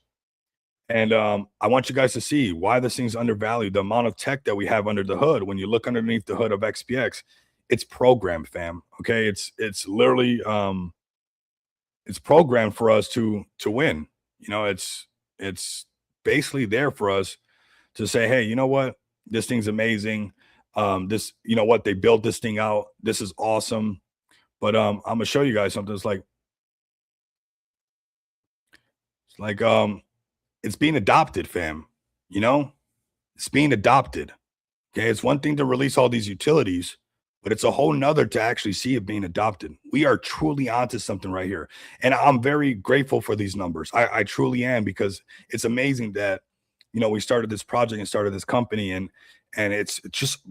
And I want you guys to see why this thing's undervalued. The amount of tech that we have under the hood. When you look underneath the hood of XPX, it's programmed, fam. Okay, it's literally it's programmed for us to win. It's basically there for us to say, hey, you know what? This thing's amazing. They built this thing out. This is awesome. But I'm gonna show you guys something. It's like it's being adopted, fam. It's being adopted. Okay, it's one thing to release all these utilities, but it's a whole nother to actually see it being adopted. We are truly onto something right here. And I'm very grateful for these numbers. I truly am, because it's amazing that, we started this project and started this company, and it's just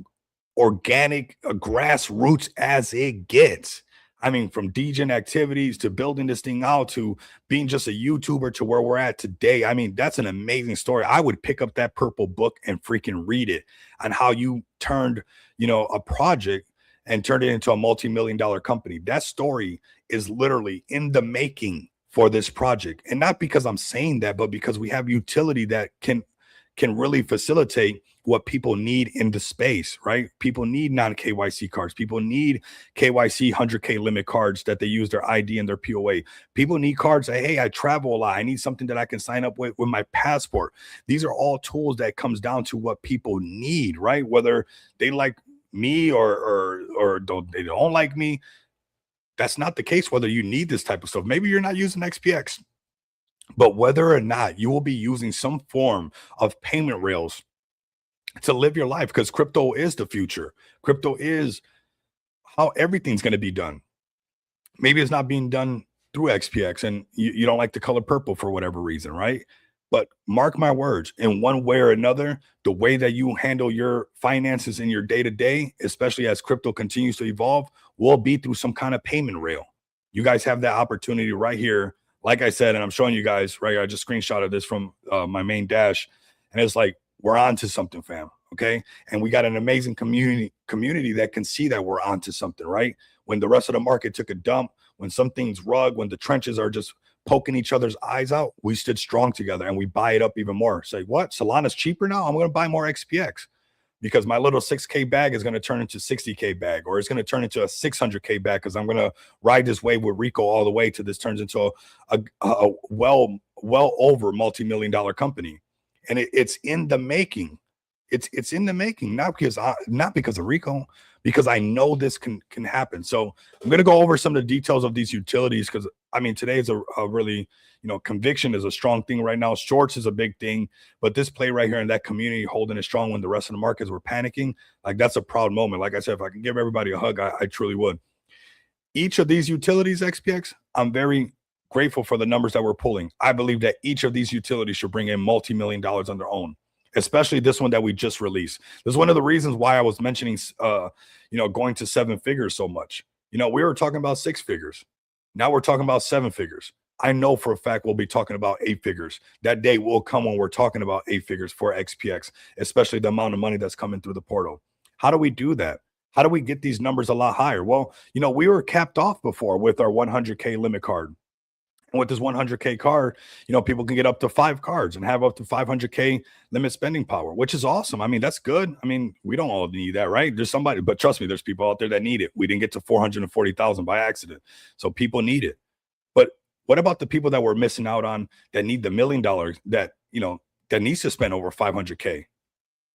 organic, grassroots as it gets. I mean, from DJing activities to building this thing out to being just a YouTuber to where we're at today. I mean, that's an amazing story. I would pick up that purple book and freaking read it on how you turned, a project and turned it into a multi-million-dollar company. That story is literally in the making for this project. And not because I'm saying that, but because we have utility that can really facilitate what people need in the space, right? People need non-KYC cards. People need KYC 100K limit cards that they use their ID and their POA. People need cards that, hey, I travel a lot. I need something that I can sign up with my passport. These are all tools that comes down to what people need, right? Whether they like me or they don't like me, that's not the case. Whether you need this type of stuff, maybe you're not using XPX, but whether or not you will be using some form of payment rails to live your life, because crypto is the future. Crypto is how everything's going to be done. Maybe it's not being done through XPX and you don't like the color purple for whatever reason, right? But mark my words, in one way or another, the way that you handle your finances in your day-to-day, especially as crypto continues to evolve, will be through some kind of payment rail. You guys have that opportunity right here. Like I said, and I'm showing you guys right here, I just screenshotted this from my main dash, and it's like, we're on to something, fam. Okay. And we got an amazing community that can see that we're onto something, right? When the rest of the market took a dump, when some things rug, when the trenches are just poking each other's eyes out, we stood strong together and we buy it up even more. Say, what? Solana's cheaper now? I'm going to buy more XPX because my little 6K bag is going to turn into 60K bag, or it's going to turn into a 600K bag because I'm going to ride this wave with Rico all the way till this turns into a well over multi-million-dollar company. And it's in the making. It's in the making, not because of Rico, because I know this can happen. So I'm going to go over some of the details of these utilities, because I mean, today is a really, conviction is a strong thing right now. Shorts is a big thing, but this play right here in that community holding it strong when the rest of the markets were panicking, like that's a proud moment. Like I said, if I can give everybody a hug, I truly would. Each of these utilities, XPX, I'm very grateful for the numbers that we're pulling. I believe that each of these utilities should bring in multi-million dollars on their own, especially this one that we just released. This is one of the reasons why I was mentioning, going to 7 figures so much. We were talking about 6 figures. Now we're talking about 7 figures. I know for a fact we'll be talking about 8 figures. That day will come when we're talking about 8 figures for XPX, especially the amount of money that's coming through the portal. How do we do that? How do we get these numbers a lot higher? Well, we were capped off before with our 100K limit card. And with this 100K card, people can get up to 5 cards and have up to 500K limit spending power, which is awesome. I mean, that's good. I mean, we don't all need that, right? There's somebody, but trust me, there's people out there that need it. We didn't get to 440,000 by accident. So people need it. But what about the people that we're missing out on that need the $1 million that, that needs to spend over 500K?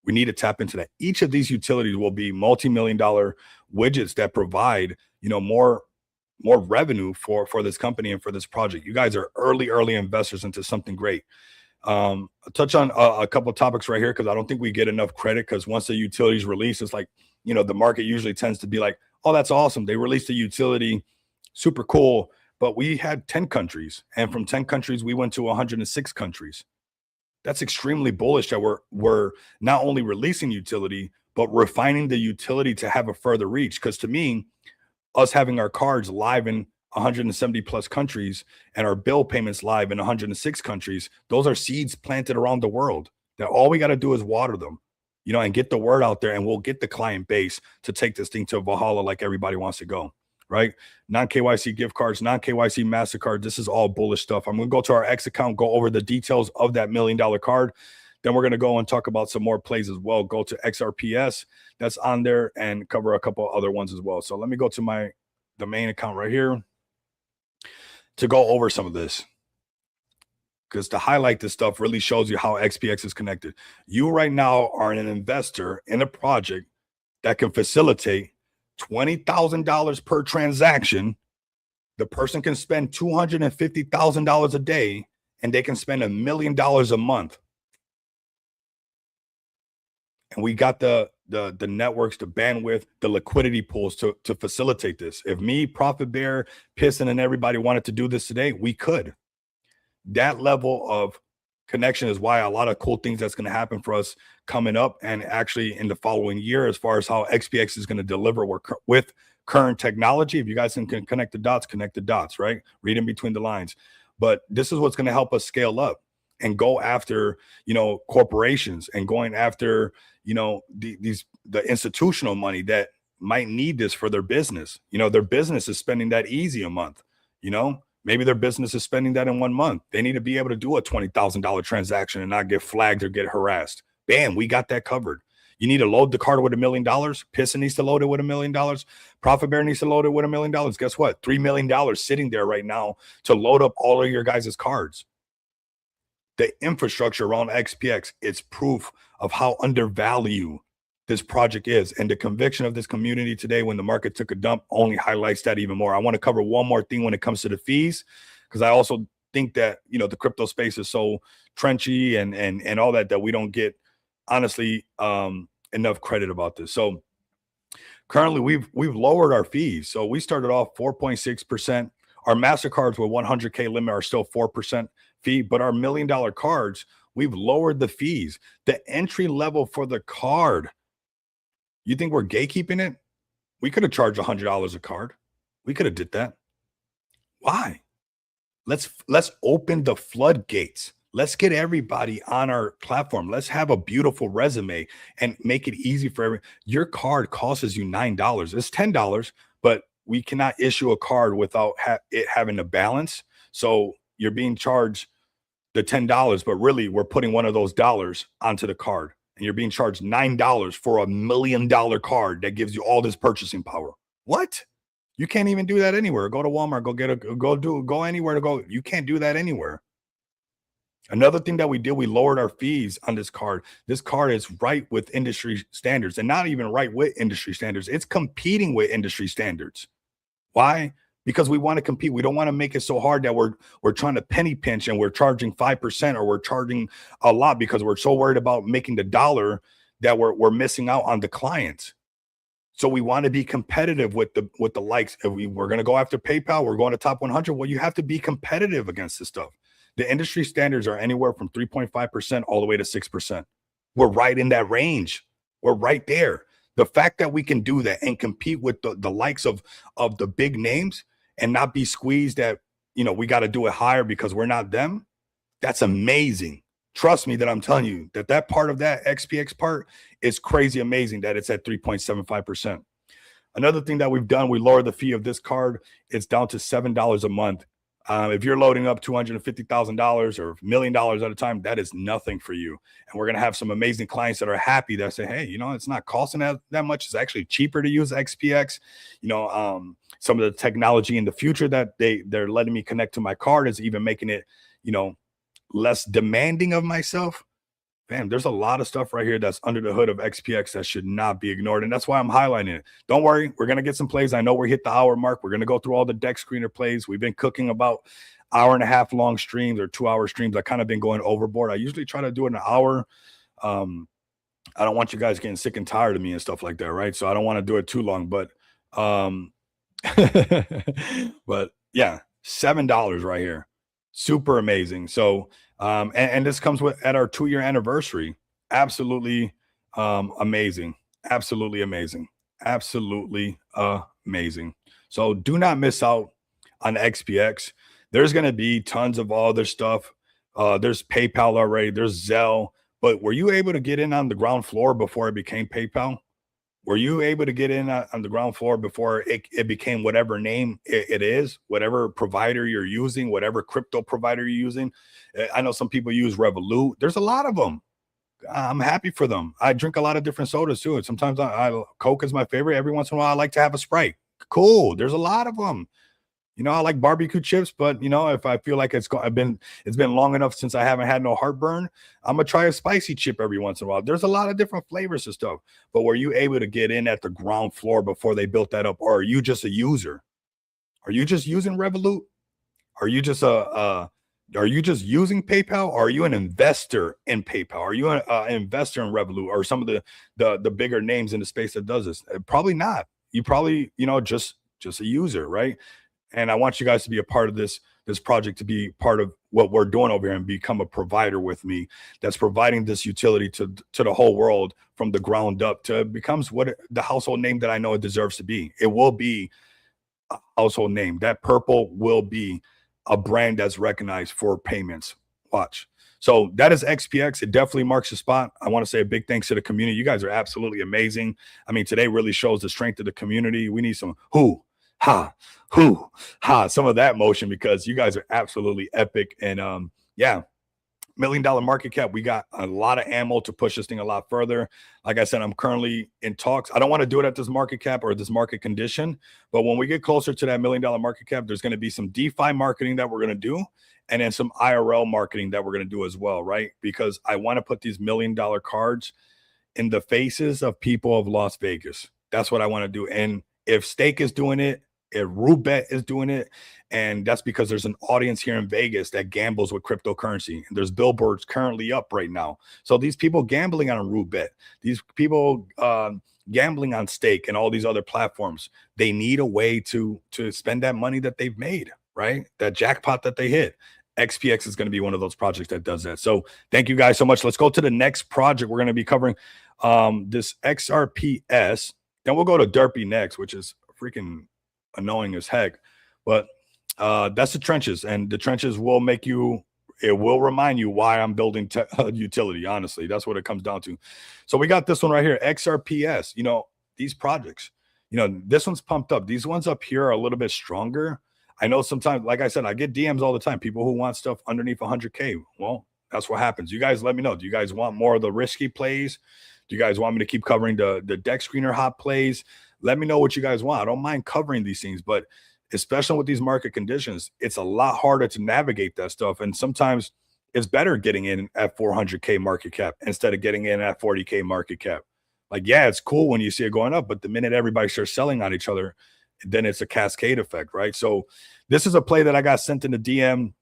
We need to tap into that. Each of these utilities will be multi-million-dollar widgets that provide, more revenue for this company and for this project. You guys are early investors into something great. I'll touch on a couple of topics right here, because I don't think we get enough credit, because once the utilities release, it's like, the market usually tends to be like, oh, that's awesome. They released a utility, super cool. But we had 10 countries, and from 10 countries, we went to 106 countries. That's extremely bullish that we're not only releasing utility, but refining the utility to have a further reach. Because to me, us having our cards live in 170 plus countries and our bill payments live in 106 countries, those are seeds planted around the world that all we got to do is water them, and get the word out there, and we'll get the client base to take this thing to Valhalla like everybody wants to go, right? Non-KYC gift cards, non-KYC MasterCard. This is all bullish stuff. I'm going to go to our X account, go over the details of that $1 million card. Then we're going to go and talk about some more plays as well. Go to Xrps that's on there and cover a couple other ones as well. So let me go to the main account right here to go over some of this, because to highlight this stuff really shows you how XPX is connected. You right now are an investor in a project that can facilitate $20,000 per transaction. The person can spend $250,000 a day, and they can spend $1 million a month. And we got the networks, the bandwidth, the liquidity pools to facilitate this. If me, Profit Bear, Piston, and everybody wanted to do this today, we could. That level of connection is why a lot of cool things that's going to happen for us coming up, and actually in the following year, as far as how XPX is going to deliver with current technology. If you guys can connect the dots, right? Read in between the lines. But this is what's going to help us scale up and go after, corporations, and going after, the institutional money that might need this for their business. Their business is spending that easy a month, maybe their business is spending that in 1 month. They need to be able to do a $20,000 transaction and not get flagged or get harassed. Bam, we got that covered. You need to load the card with $1 million. Piston needs to load it with $1 million. Profit Bear needs to load it with $1 million. Guess what? $3 million sitting there right now to load up all of your guys' cards. The infrastructure around XPX, it's proof of how undervalued this project is. And the conviction of this community today, when the market took a dump, only highlights that even more. I want to cover one more thing when it comes to the fees, because I also think that, the crypto space is so trenchy and all that we don't get, honestly, enough credit about this. So currently we've lowered our fees. So we started off 4.6%. Our MasterCards with 100K limit are still 4% fee, but our $1 million cards, we've lowered the fees. The entry level for the card, you think we're gatekeeping it? We could have charged $100 a card. We could have did that. Why? Let's open the floodgates. Let's get everybody on our platform. Let's have a beautiful resume and make it easy for everyone. Your card costs you $9. It's $10, but we cannot issue a card without it having a balance. So you're being charged the $10, but really we're putting one of those dollars onto the card, and you're being charged $9 for a $1 million card that gives you all this purchasing power. What? You can't even do that anywhere. Go to Walmart, go anywhere to go. You can't do that anywhere. Another thing that we did, we lowered our fees on this card. This card is right with industry standards, and not even right with industry standards. It's competing with industry standards. Why? Because we want to compete. We don't want to make it so hard that we're trying to penny pinch and we're charging 5%, or we're charging a lot because we're so worried about making the dollar that we're missing out on the clients. So we want to be competitive with the likes. If we're going to go after PayPal, we're going to top 100. Well, you have to be competitive against this stuff. The industry standards are anywhere from 3.5% all the way to 6%. We're right in that range. We're right there. The fact that we can do that and compete with the likes of the big names and not be squeezed that, we got to do it higher because we're not them, that's amazing. Trust me that I'm telling you that part of that XPX part is crazy amazing that it's at 3.75%. Another thing that we've done, we lowered the fee of this card. It's down to $7 a month. If you're loading up $250,000 or $1 million at a time, that is nothing for you. And we're going to have some amazing clients that are happy that say, hey, it's not costing that much. It's actually cheaper to use XPX. Some of the technology in the future that they're letting me connect to my card is even making it, less demanding of myself. Man, there's a lot of stuff right here that's under the hood of XPX that should not be ignored. And that's why I'm highlighting it. Don't worry. We're going to get some plays. I know we hit the hour mark. We're going to go through all the deck screener plays. We've been cooking about 1.5 hour long streams or 2-hour streams. I kind of been going overboard. I usually try to do it in an hour. I don't want you guys getting sick and tired of me and stuff like that, right? So I don't want to do it too long, but but yeah, $7 right here. Super amazing. So And this comes with at our 2-year anniversary. Absolutely amazing. Absolutely amazing. Absolutely amazing. So do not miss out on XPX. There's going to be tons of all this stuff. There's PayPal already. There's Zelle. But were you able to get in on the ground floor before it became PayPal? Were you able to get in on the ground floor before it became whatever name it is, whatever provider you're using, whatever crypto provider you're using? I know some people use Revolut. There's a lot of them. I'm happy for them. I drink a lot of different sodas too. And sometimes Coke is my favorite. Every once in a while, I like to have a Sprite. Cool. There's a lot of them. I like barbecue chips, but if I feel like it's been long enough since I haven't had no heartburn, I'm gonna try a spicy chip every once in a while. There's a lot of different flavors and stuff. But were you able to get in at the ground floor before they built that up, or are you just a user? Are you just using Revolut? Are you just are you just using PayPal? Or are you an investor in PayPal? Are you an investor in Revolut or some of the bigger names in the space that does this? Probably not. You probably just a user, right? And I want you guys to be a part of this project, to be part of what we're doing over here and become a provider with me that's providing this utility to the whole world from the ground up to becomes what the household name that I know it deserves to be. It will be a household name. That purple will be a brand that's recognized for payments. Watch. So that is XPX. It definitely marks the spot. I want to say a big thanks to the community. You guys are absolutely amazing. I mean, today really shows the strength of the community. We need some ha, some of that motion because you guys are absolutely epic. And yeah, $1 million market cap. We got a lot of ammo to push this thing a lot further. Like I said, I'm currently in talks. I don't want to do it at this market cap or this market condition, but when we get closer to that $1 million market cap, there's going to be some DeFi marketing that we're going to do, and then some IRL marketing that we're going to do as well, right? Because I want to put these $1 million cards in the faces of people of Las Vegas. That's what I want to do. And if Stake is doing it, if Rootbet is doing it, and that's because there's an audience here in Vegas that gambles with cryptocurrency. And there's billboards currently up right now. So these people gambling on Rootbet, these people gambling on Stake and all these other platforms, they need a way to spend that money that they've made, right? That jackpot that they hit. XPX is going to be one of those projects that does that. So thank you guys so much. Let's go to the next project. We're going to be covering this XRPS. Then we'll go to Derpy next, which is freaking annoying as heck. But that's the trenches, and the trenches will will remind you why I'm building utility. Honestly, that's what it comes down to. So we got this one right here, XRPS. These projects, this one's pumped up. These ones up here are a little bit stronger. I know sometimes, like I said, I get DMs all the time, people who want stuff underneath 100K. Well, that's what happens. You guys let me know. Do you guys want more of the risky plays? Do you guys want me to keep covering the deck screener hot plays? Let me know what you guys want. I don't mind covering these things, but especially with these market conditions, it's a lot harder to navigate that stuff. And sometimes it's better getting in at 400K market cap instead of getting in at 40K market cap. Like, yeah, it's cool when you see it going up, but the minute everybody starts selling on each other, then it's a cascade effect, right? So this is a play that I got sent in the DM.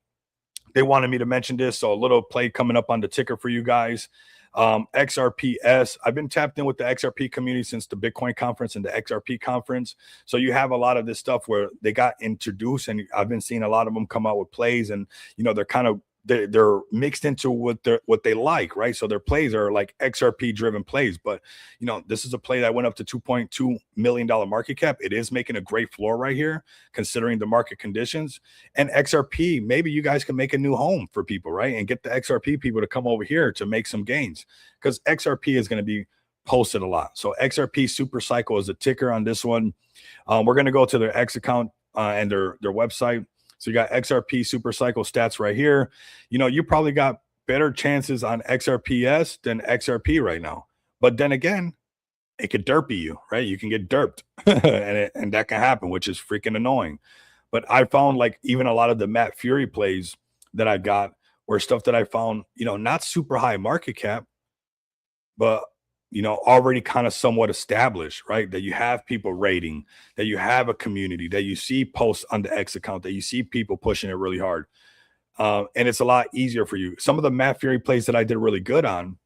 They wanted me to mention this. So a little play coming up on the ticker for you guys. XRPS. I've been tapped in with the XRP community since the Bitcoin conference and the XRP conference. So you have a lot of this stuff where they got introduced, and I've been seeing a lot of them come out with plays, and they're kind of they're mixed into what they like, right? So their plays are like XRP driven plays, but this is a play that went up to $2.2 million market cap. It is making a great floor right here, considering the market conditions. And XRP, maybe you guys can make a new home for people, right? And get the XRP people to come over here to make some gains, because XRP is going to be posted a lot. So XRP Super Cycle is the ticker on this one. We're going to go to their X account and their website. So you got XRP Super Cycle stats right here. You probably got better chances on XRPS than XRP right now. But then again, it could derpy you, right? You can get derped and that can happen, which is freaking annoying. But I found like even a lot of the Matt Fury plays that I got were stuff that I found, not super high market cap, but already kind of somewhat established, right? That you have people rating, that you have a community, that you see posts on the X account, that you see people pushing it really hard. And it's a lot easier for you. Some of the Matt Fury plays that I did really good on,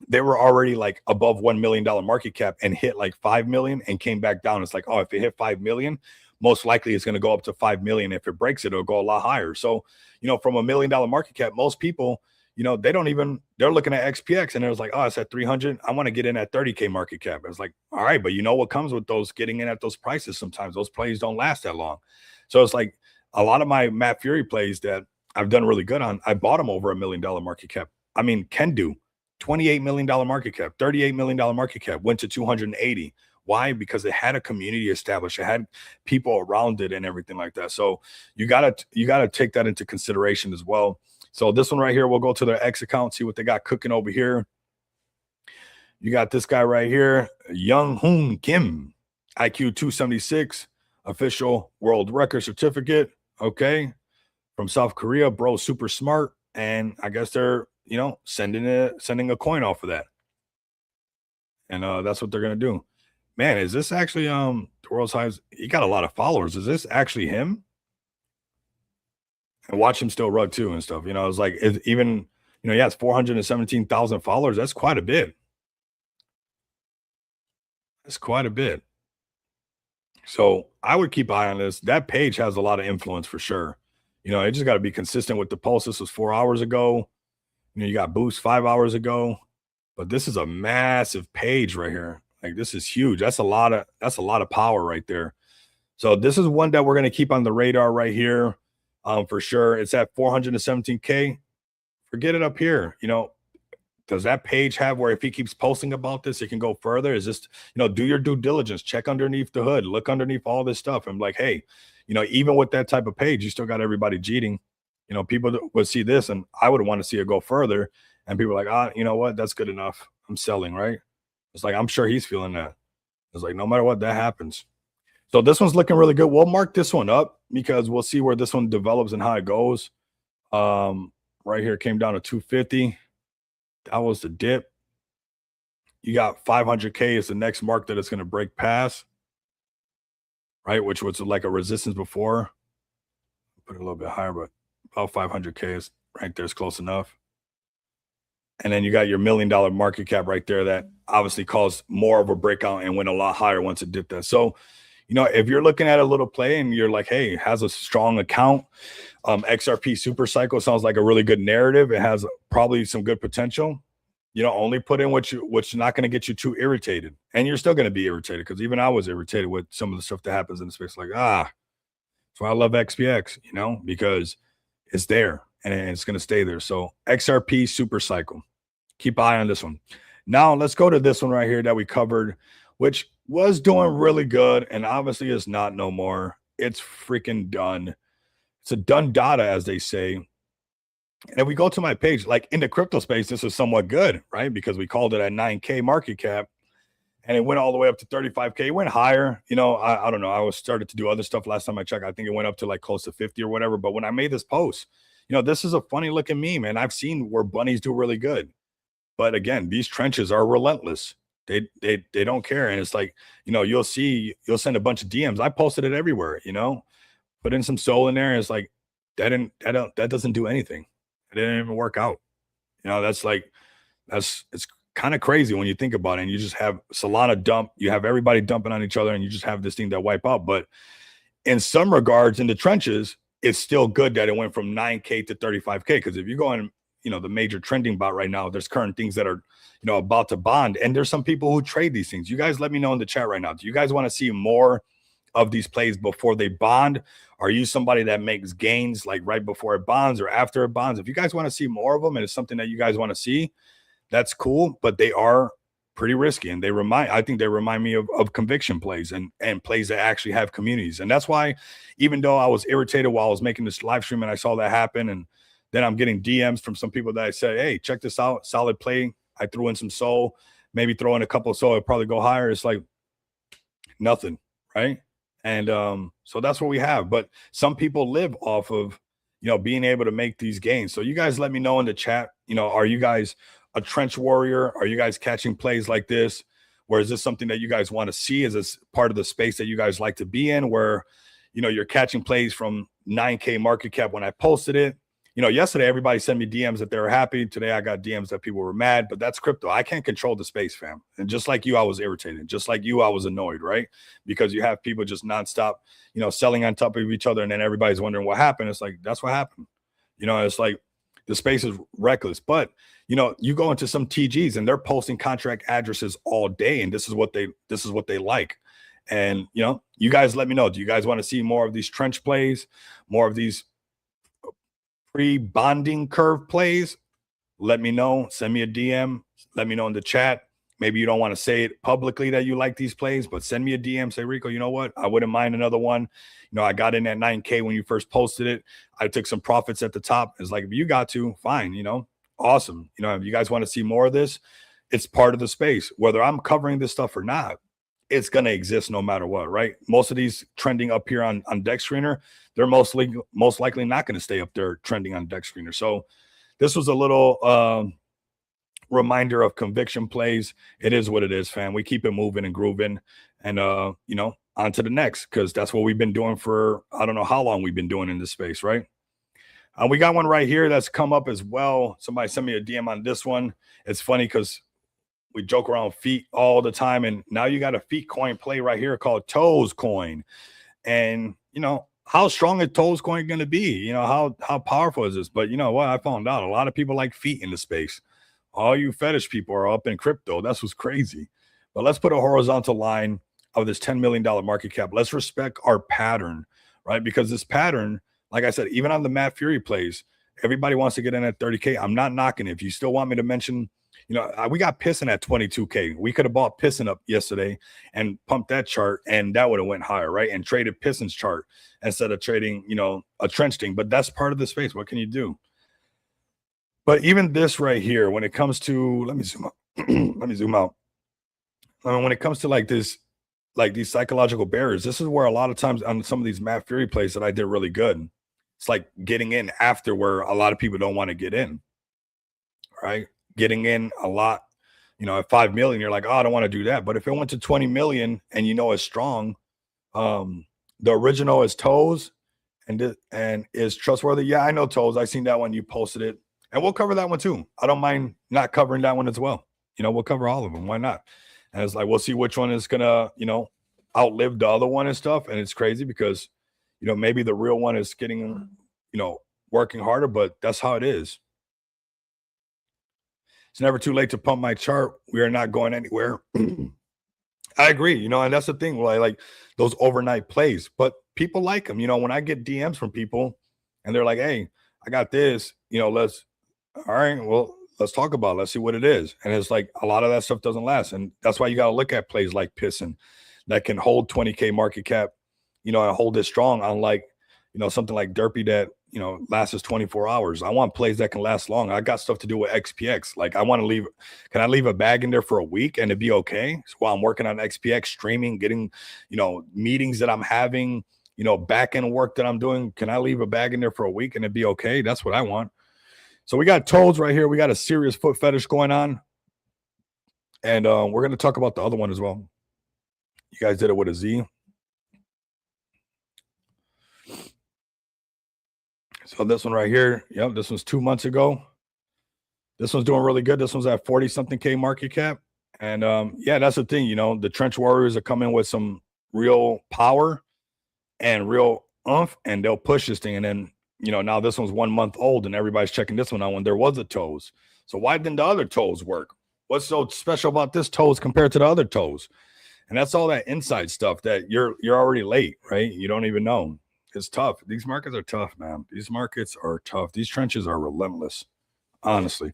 they were already like above $1 million market cap and hit like 5 million and came back down. It's like, oh, if it hit 5 million, most likely it's going to go up to 5 million. If it breaks it, it'll go a lot higher. So, from $1 million market cap, most people, they don't even, they're looking at XPX and it was like, oh, it's at 300. I want to get in at 30K market cap. It's like, all right, but what comes with those getting in at those prices? Sometimes those plays don't last that long. So it's like a lot of my Matt Fury plays that I've done really good on, I bought them over $1 million market cap. I mean, can do $28 million market cap, $38 million market cap, went to 280. Why? Because it had a community established, it had people around it and everything like that. So you gotta take that into consideration as well. So this one right here, we'll go to their X account, see what they got cooking over here. You got this guy right here, Young Hoon Kim, IQ 276, official world record certificate. Okay, from South Korea, bro, super smart, and I guess they're sending a coin off of that, and that's what they're gonna do. Man, is this actually the world's highest? He got a lot of followers. Is this actually him? And watch him still rug too and stuff. It's like even he has 417,000 followers. That's quite a bit. That's quite a bit. So I would keep an eye on this. That page has a lot of influence for sure. It just got to be consistent with the post. This was 4 hours ago. You got boost 5 hours ago, but this is a massive page right here. Like this is huge. That's a lot of power right there. So this is one that we're going to keep on the radar right here. For sure. It's at 417K. Forget it up here. Does that page have where if he keeps posting about this, it can go further? Is this, do your due diligence, check underneath the hood, look underneath all this stuff. I'm like, hey, even with that type of page, you still got everybody cheating. People would see this and I would want to see it go further. And people are like, you know what? That's good enough. I'm selling, right? It's like, I'm sure he's feeling that. It's like, no matter what, that happens. So this one's looking really good. We'll mark this one up because we'll see where this one develops and how it goes. Right here, came down to 250. That was the dip. You got 500K is the next mark that it's going to break past, right? Which was like a resistance before. Put it a little bit higher, but about 500K is right there. Is close enough. And then you got your $1 million market cap right there that obviously caused more of a breakout and went a lot higher once it dipped that. So, if you're looking at a little play and you're like, hey, it has a strong account, XRP super cycle sounds like a really good narrative. It has probably some good potential. Only put in what's not going to get you too irritated. And you're still going to be irritated because even I was irritated with some of the stuff that happens in the space. Like, that's why I love XPX, because it's there and it's going to stay there. So XRP super cycle. Keep an eye on this one. Now let's go to this one right here that we covered, which was doing really good and obviously is not no more. It's freaking done. It's a done data, as they say. And if we go to my page, like in the crypto space, this is somewhat good, right? Because we called it at 9K market cap and it went all the way up to 35K. It went higher. I don't know. I was started to do other stuff last time I checked. I think it went up to like close to 50 or whatever. But when I made this post, this is a funny looking meme and I've seen where bunnies do really good. But again, these trenches are relentless. They don't care. And it's like, you'll send a bunch of DMs. I posted it everywhere, put in some soul in there. And it's like, that doesn't do anything. It didn't even work out. It's kind of crazy when you think about it. And you just have Solana dump, you have everybody dumping on each other and you just have this thing that wipe out. But in some regards in the trenches, it's still good that it went from 9K to 35K. Because if you go on, the major trending bot right now, there's current things that are, about to bond. And there's some people who trade these things. You guys let me know in the chat right now. Do you guys want to see more of these plays before they bond? Are you somebody that makes gains like right before it bonds or after it bonds? If you guys want to see more of them and it's something that you guys want to see, that's cool. But they are pretty risky. And I think they remind me of conviction plays and plays that actually have communities. And that's why, even though I was irritated while I was making this live stream and I saw that happen, and then I'm getting DMs from some people that I say, hey, check this out, solid play. I threw in some soul, maybe throw in a couple of soul, it'll probably go higher. It's like nothing, right? And so that's what we have. But some people live off of, being able to make these gains. So you guys let me know in the chat, are you guys a trench warrior? Are you guys catching plays like this? Or is this something that you guys want to see? Is this part of the space that you guys like to be in where, you're catching plays from 9K market cap when I posted it? you know, yesterday everybody sent me DMs that they were happy. Today I got DMs that people were mad, but that's crypto. I can't control the space, fam. And just like you, I was irritated. Just like you, I was annoyed, right? Because you have people just nonstop, you know, selling on top of each other, and then everybody's wondering what happened. It's like that's what happened. You know, it's like the space is reckless. But you know, you go into some TGs and they're posting contract addresses all day, and this is what they like. And you know, you guys let me know. Do you guys want to see more of these trench plays, more of these pre-bonding curve plays? Let me know. Send me a DM. Let me know in the chat. Maybe you don't want to say it publicly that you like these plays, but send me a DM. Say, Rico, you know what? I wouldn't mind another one. You know, I got in at 9K when you first posted it. I took some profits at the top. It's like, if you got to, fine, you know, awesome. You know, if you guys want to see more of this, it's part of the space. Whether I'm covering this stuff or not, it's going to exist no matter what, right? Most of these trending up here on Dex Screener, they're most likely not going to stay up there trending on Dex Screener. So this was a little reminder of conviction plays. It is what it is, fam. We keep it moving and grooving, and you know, on to the next, because that's what we've been doing for I don't know how long we've been doing in this space, right? We got one right here that's come up as well. Somebody sent me a DM on this one. It's funny because we joke around feet all the time, and now you got a feet coin play right here called Toes Coin. And you know, how strong is Toes Coin going to be? You know, how powerful is this? But you know what? I found out a lot of people like feet in the space. All you fetish people are up in crypto. That's what's crazy. But let's put a horizontal line of this $10 million market cap. Let's respect our pattern, right? Because this pattern, like I said, even on the Matt Fury plays, everybody wants to get in at 30K. I'm not knocking it. If you still want me to mention, you know, we got Piston at 22K. We could have bought Piston up yesterday and pumped that chart, and that would have went higher, right? And traded Piston's chart instead of trading, you know, a trench thing. But that's part of the space. What can you do? But even this right here, when it comes to, let me zoom out. Let me zoom out. I mean, when it comes to like this, like these psychological barriers, this is where a lot of times on some of these Matt Fury plays that I did really good. It's like getting in after where a lot of people don't want to get in, right? Getting in a lot, you know, at 5 million, you're like, oh, I don't want to do that. But if it went to 20 million and you know it's strong, the original is Toes and is trustworthy. Yeah, I know Toes. I seen that one. You posted it. And we'll cover that one too. I don't mind not covering that one as well. You know, we'll cover all of them. Why not? And it's like, we'll see which one is going to, you know, outlive the other one and stuff. And it's crazy because, you know, maybe the real one is getting, you know, working harder, but that's how it is. It's never too late to pump my chart. We are not going anywhere. I agree, you know, and that's the thing, like those overnight plays, but people like them. You know, when I get DMs from people and they're like, hey, I got this, you know, all right, well, let's talk about it. Let's see what it is. And it's like a lot of that stuff doesn't last. And that's why you got to look at plays like Piston that can hold 20K market cap, you know, and hold it strong, unlike, you know, something like Derpy that, you know, lasts 24 hours. I want plays that can last long. I got stuff to do with XPX. Like I want to leave, can I leave a bag in there for a week and it'd be okay? So while I'm working on XPX, streaming, getting, you know, meetings that I'm having, you know, back end work that I'm doing, can I leave a bag in there for a week and it'd be okay? That's what I want. So we got Toes right here. We got a serious foot fetish going on. And we're going to talk about the other one as well. You guys did it with a Z. So this one right here, yep, this was 2 months ago. This one's doing really good. This one's at 40-something K market cap. And yeah, that's the thing, you know, the trench warriors are coming with some real power and real oomph, and they'll push this thing. And then, you know, now this one's 1 month old and everybody's checking this one out when there was a Toes. So why didn't the other Toes work? What's so special about this Toes compared to the other Toes? And that's all that inside stuff that you're already late, right? You don't even know. It's tough. These markets are tough, man. These markets are tough. These trenches are relentless, honestly.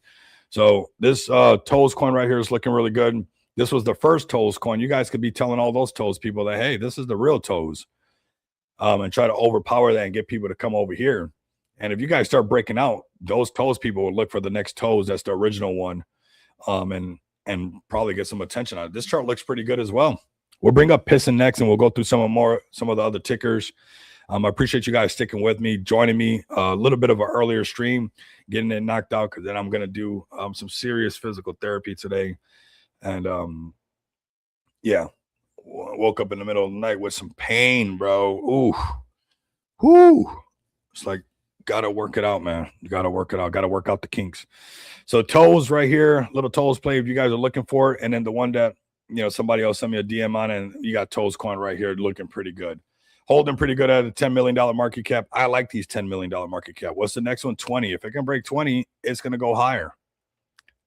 So this Toes coin right here is looking really good. This was the first Toes coin. You guys could be telling all those Toes people that, hey, this is the real Toes, and try to overpower that and get people to come over here. And if you guys start breaking out, those Toes people will look for the next Toes. That's the original one, and probably get some attention on it. This chart looks pretty good as well. We'll bring up Piston next, and we'll go through some of the other tickers. I appreciate you guys sticking with me, joining me. A little bit of an earlier stream, getting it knocked out, because then I'm going to do some serious physical therapy today. And yeah, woke up in the middle of the night with some pain, bro. Ooh, whoo. It's like Gotta work it out, man. You gotta work it out. Gotta work out the kinks. So toes right here, little toes play if you guys are looking for it. And then the one that, somebody else sent me a DM on, and you got toes coin right here looking pretty good. Holding pretty good at a $10 million market cap. I like these $10 million market cap. What's the next one? 20. If it can break 20, it's going to go higher.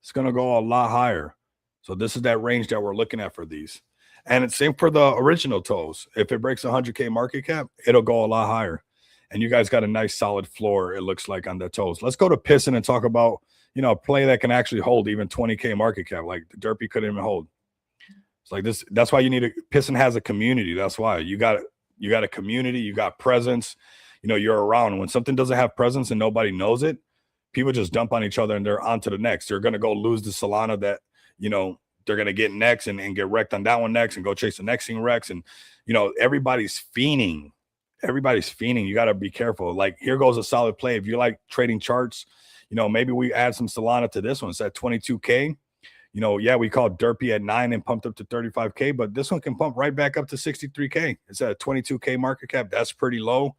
It's going to go a lot higher. So this is that range that we're looking at for these. And it's same for the original toes. If it breaks 100K market cap, it'll go a lot higher. And you guys got a nice solid floor, it looks like, on the toes. Let's go to Piston and talk about, a play that can actually hold even 20K market cap. Like the Derpy couldn't even hold. It's like this. That's why you need Piston has a community. That's why you got a community, you got presence, you're around. When something doesn't have presence and nobody knows it, people just dump on each other and they're on to the next. They're going to go lose the Solana that, they're going to get next and get wrecked on that one next and go chase the next thing wrecks. And, everybody's fiending. Everybody's fiending. You got to be careful. Like, here goes a solid play. If you like trading charts, maybe we add some Solana to this one. It's at 22K. Yeah, we called Derpy at 9 and pumped up to 35K, but this one can pump right back up to 63K. It's at a 22K market cap. That's pretty low.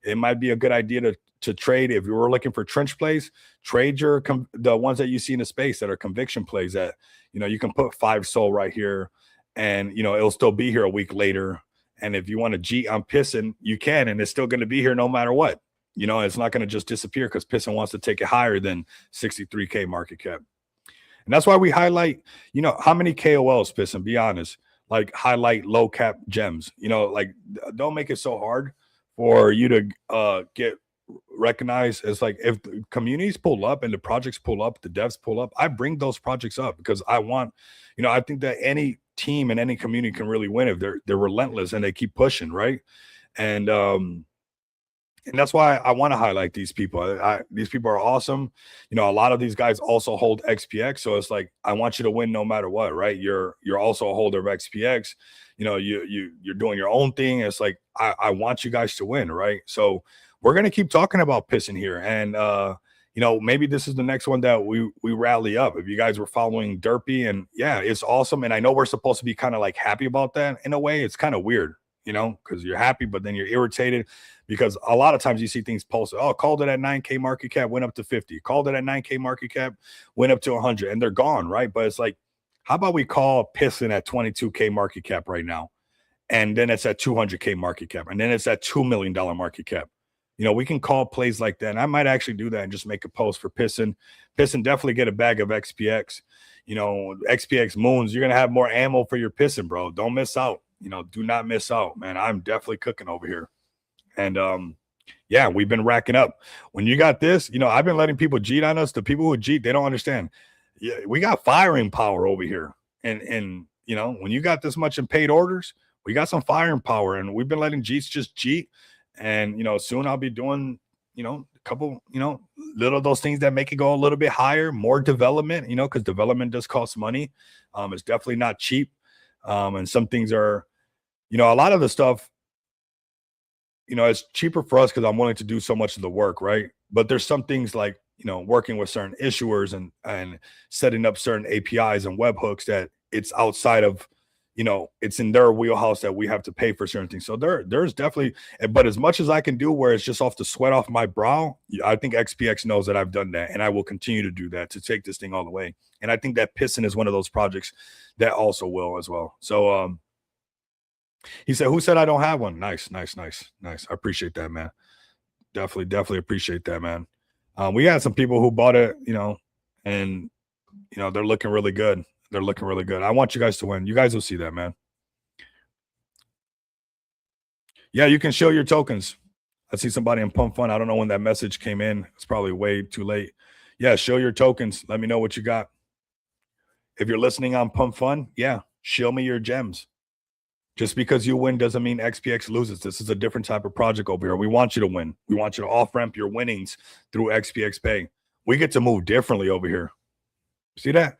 It might be a good idea to trade. If you were looking for trench plays, trade the ones that you see in the space that are conviction plays that, you can put 5 SOL right here and, it'll still be here a week later. And if you want to G on Piston, you can, and it's still going to be here no matter what. It's not going to just disappear because Piston wants to take it higher than 63K market cap. And that's why we highlight, how many KOLs, Piston, be honest, like highlight low cap gems, like don't make it so hard for you to get recognized. It's like if the communities pull up and the projects pull up, the devs pull up, I bring those projects up because I want, I think that any team and any community can really win if they're relentless and they keep pushing, right? And that's why I want to highlight these people. These people are awesome. A lot of these guys also hold XPX. So it's like, I want you to win no matter what, right? You're also a holder of XPX. You're doing your own thing. It's like, I want you guys to win, right? So we're going to keep talking about Piston here. And, maybe this is the next one that we rally up. If you guys were following Derpy, and yeah, it's awesome. And I know we're supposed to be kind of like happy about that in a way. It's kind of weird, because you're happy, but then you're irritated because a lot of times you see things posted. Oh, called it at 9K market cap, went up to 50. Called it at 9K market cap, went up to 100, and they're gone, right? But it's like, how about we call Piston at 22K market cap right now, and then it's at 200K market cap, and then it's at $2 million market cap. We can call plays like that, and I might actually do that and just make a post for Piston. Piston, definitely get a bag of XPX. XPX moons, you're gonna have more ammo for your Piston, bro. Don't miss out. Do not miss out, man. I'm definitely cooking over here. And yeah, we've been racking up. When you got this, I've been letting people cheat on us. The people who cheat, they don't understand. Yeah, we got firing power over here. And when you got this much in paid orders, we got some firing power, and we've been letting cheats just cheat. And soon I'll be doing, a couple, little those things that make it go a little bit higher, more development, because development does cost money. It's definitely not cheap. And some things are, a lot of the stuff, it's cheaper for us because I'm willing to do so much of the work, right? But there's some things like, working with certain issuers and setting up certain APIs and webhooks that it's outside of, it's in their wheelhouse that we have to pay for certain things. So there's definitely, but as much as I can do where it's just off the sweat off my brow, I think XPX knows that I've done that, and I will continue to do that to take this thing all the way. And I think that Piston is one of those projects that also will as well. So, he said, who said I don't have one? Nice. I appreciate that, man. Definitely appreciate that, man. We had some people who bought it, and, they're looking really good. They're looking really good. I want you guys to win. You guys will see that, man. Yeah, you can show your tokens. I see somebody in Pump Fun. I don't know when that message came in. It's probably way too late. Yeah, show your tokens. Let me know what you got. If you're listening on Pump Fun, yeah, show me your gems. Just because you win doesn't mean XPX loses. This is a different type of project over here. We want you to win. We want you to off-ramp your winnings through XPX Pay. We get to move differently over here. See that?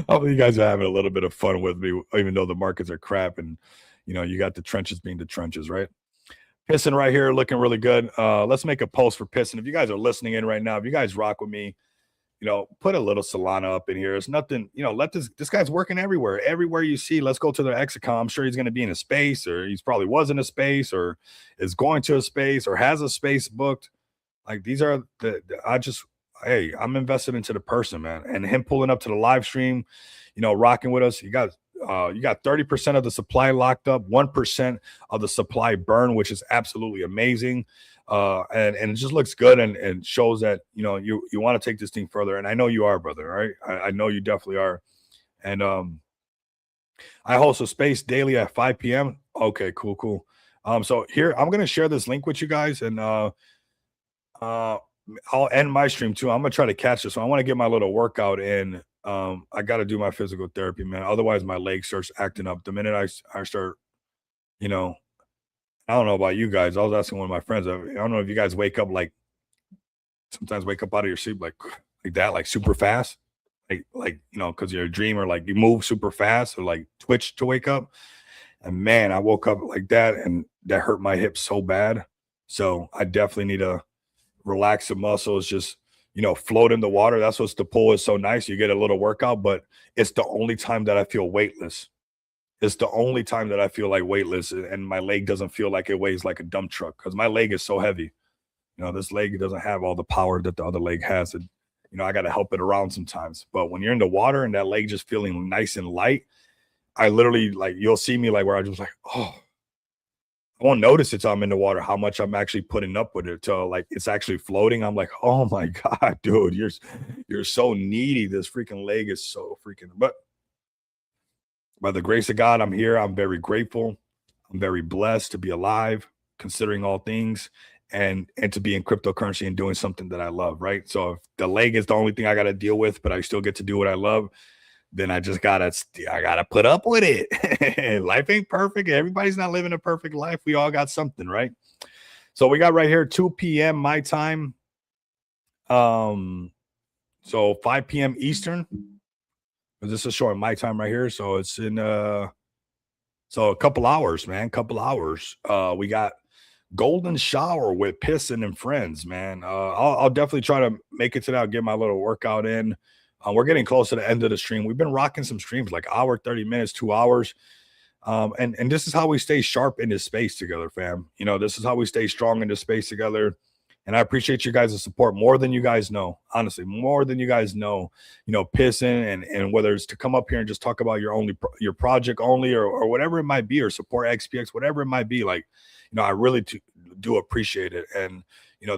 Hopefully you guys are having a little bit of fun with me, even though the markets are crap and, you got the trenches being the trenches, right? Piston right here looking really good. Let's make a post for Piston. If you guys are listening in right now, if you guys rock with me, put a little Solana up in here. It's nothing, let this guy's working everywhere you see. Let's go to their X account. I'm sure he's going to be in a space, or he's probably was in a space, or is going to a space, or has a space booked. Like, these are hey, I'm invested into the person, man. And him pulling up to the live stream, rocking with us. You got 30% of the supply locked up, 1% of the supply burn, which is absolutely amazing. And it just looks good and shows that, you want to take this thing further. And I know you are, brother. Right. I know you definitely are. And I host a space daily at 5 p.m. Okay, cool. So here, I'm going to share this link with you guys, and I'll end my stream too. I'm gonna try to catch it. So I want to get my little workout in. I got to do my physical therapy, man. Otherwise, my leg starts acting up. The minute I start, I don't know about you guys. I was asking one of my friends. I don't know if you guys wake up sometimes wake up out of your sleep like that, like super fast, because you're a dreamer, like you move super fast or like twitch to wake up. And man, I woke up like that, and that hurt my hips so bad. So I definitely need to relax the muscles, just float in the water. That's what's the pool is so nice. You get a little workout, but it's the only time that I feel weightless. It's the only time that I feel like weightless, and my leg doesn't feel like it weighs like a dump truck, because my leg is so heavy. This leg doesn't have all the power that the other leg has. And I got to help it around sometimes. But when you're in the water and that leg just feeling nice and light, I literally, like, you'll see me like where I just like, oh, I won't notice it till I'm in the water how much I'm actually putting up with it, till like it's actually floating. I'm like, oh my God, dude, you're so needy. This freaking leg is so freaking, but by the grace of God, I'm here. I'm very grateful. I'm very blessed to be alive, considering all things, and to be in cryptocurrency and doing something that I love, right? So if the leg is the only thing I got to deal with, but I still get to do what I love, then I gotta put up with it. Life ain't perfect. Everybody's not living a perfect life. We all got something, right? So we got right here 2 p.m. my time. So 5 p.m. Eastern. This is showing my time right here. So it's in so a couple hours, man. Couple hours. We got golden shower with pissing and friends, man. I'll definitely try to make it to that, get my little workout in. We're getting close to the end of the stream. We've been rocking some streams like hour, 30 minutes, 2 hours. And this is how we stay sharp in this space together, fam. This is how we stay strong in this space together. And I appreciate you guys' support more than you guys know. Honestly, more than you guys know. Pissing and whether it's to come up here and just talk about your project only, or whatever it might be, or support XPX, whatever it might be. Like, I really do appreciate it. And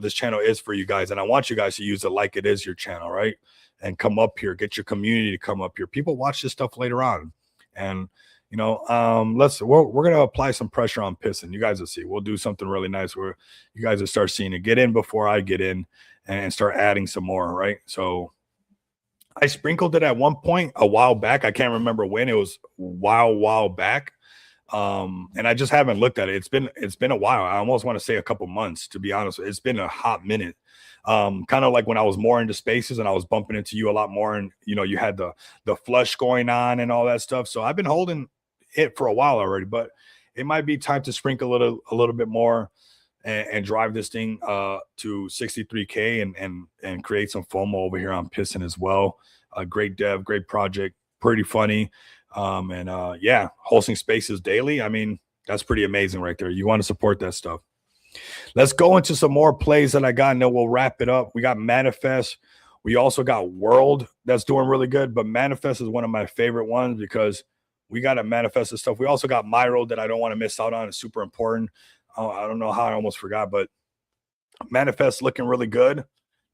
this channel is for you guys, and I want you guys to use it like it is your channel, right? And come up here, get your community to come up here. People watch this stuff later on, and we're gonna apply some pressure on pissing. You guys will see. We'll do something really nice where you guys will start seeing it. Get in before I get in, and start adding some more, right? So I sprinkled it at one point a while back. I can't remember when. It was a while back. And I just haven't looked at it. It's been a while. I almost want to say a couple months, to be honest. It's been a hot minute. Kind of like when I was more into spaces and I was bumping into you a lot more, and you had the flush going on and all that stuff. So I've been holding it for a while already, but it might be time to sprinkle it a little bit more, and drive this thing to 63K and create some FOMO over here on Piston as well. Great dev, great project, pretty funny. Yeah, hosting spaces daily. I mean, that's pretty amazing right there. You want to support that stuff. Let's go into some more plays that I got, and then we'll wrap it up. We got Manifest. We also got World that's doing really good, but Manifest is one of my favorite ones because we got to manifest this stuff. We also got Myro that I don't want to miss out on. It's super important. I don't know how I almost forgot, but Manifest looking really good.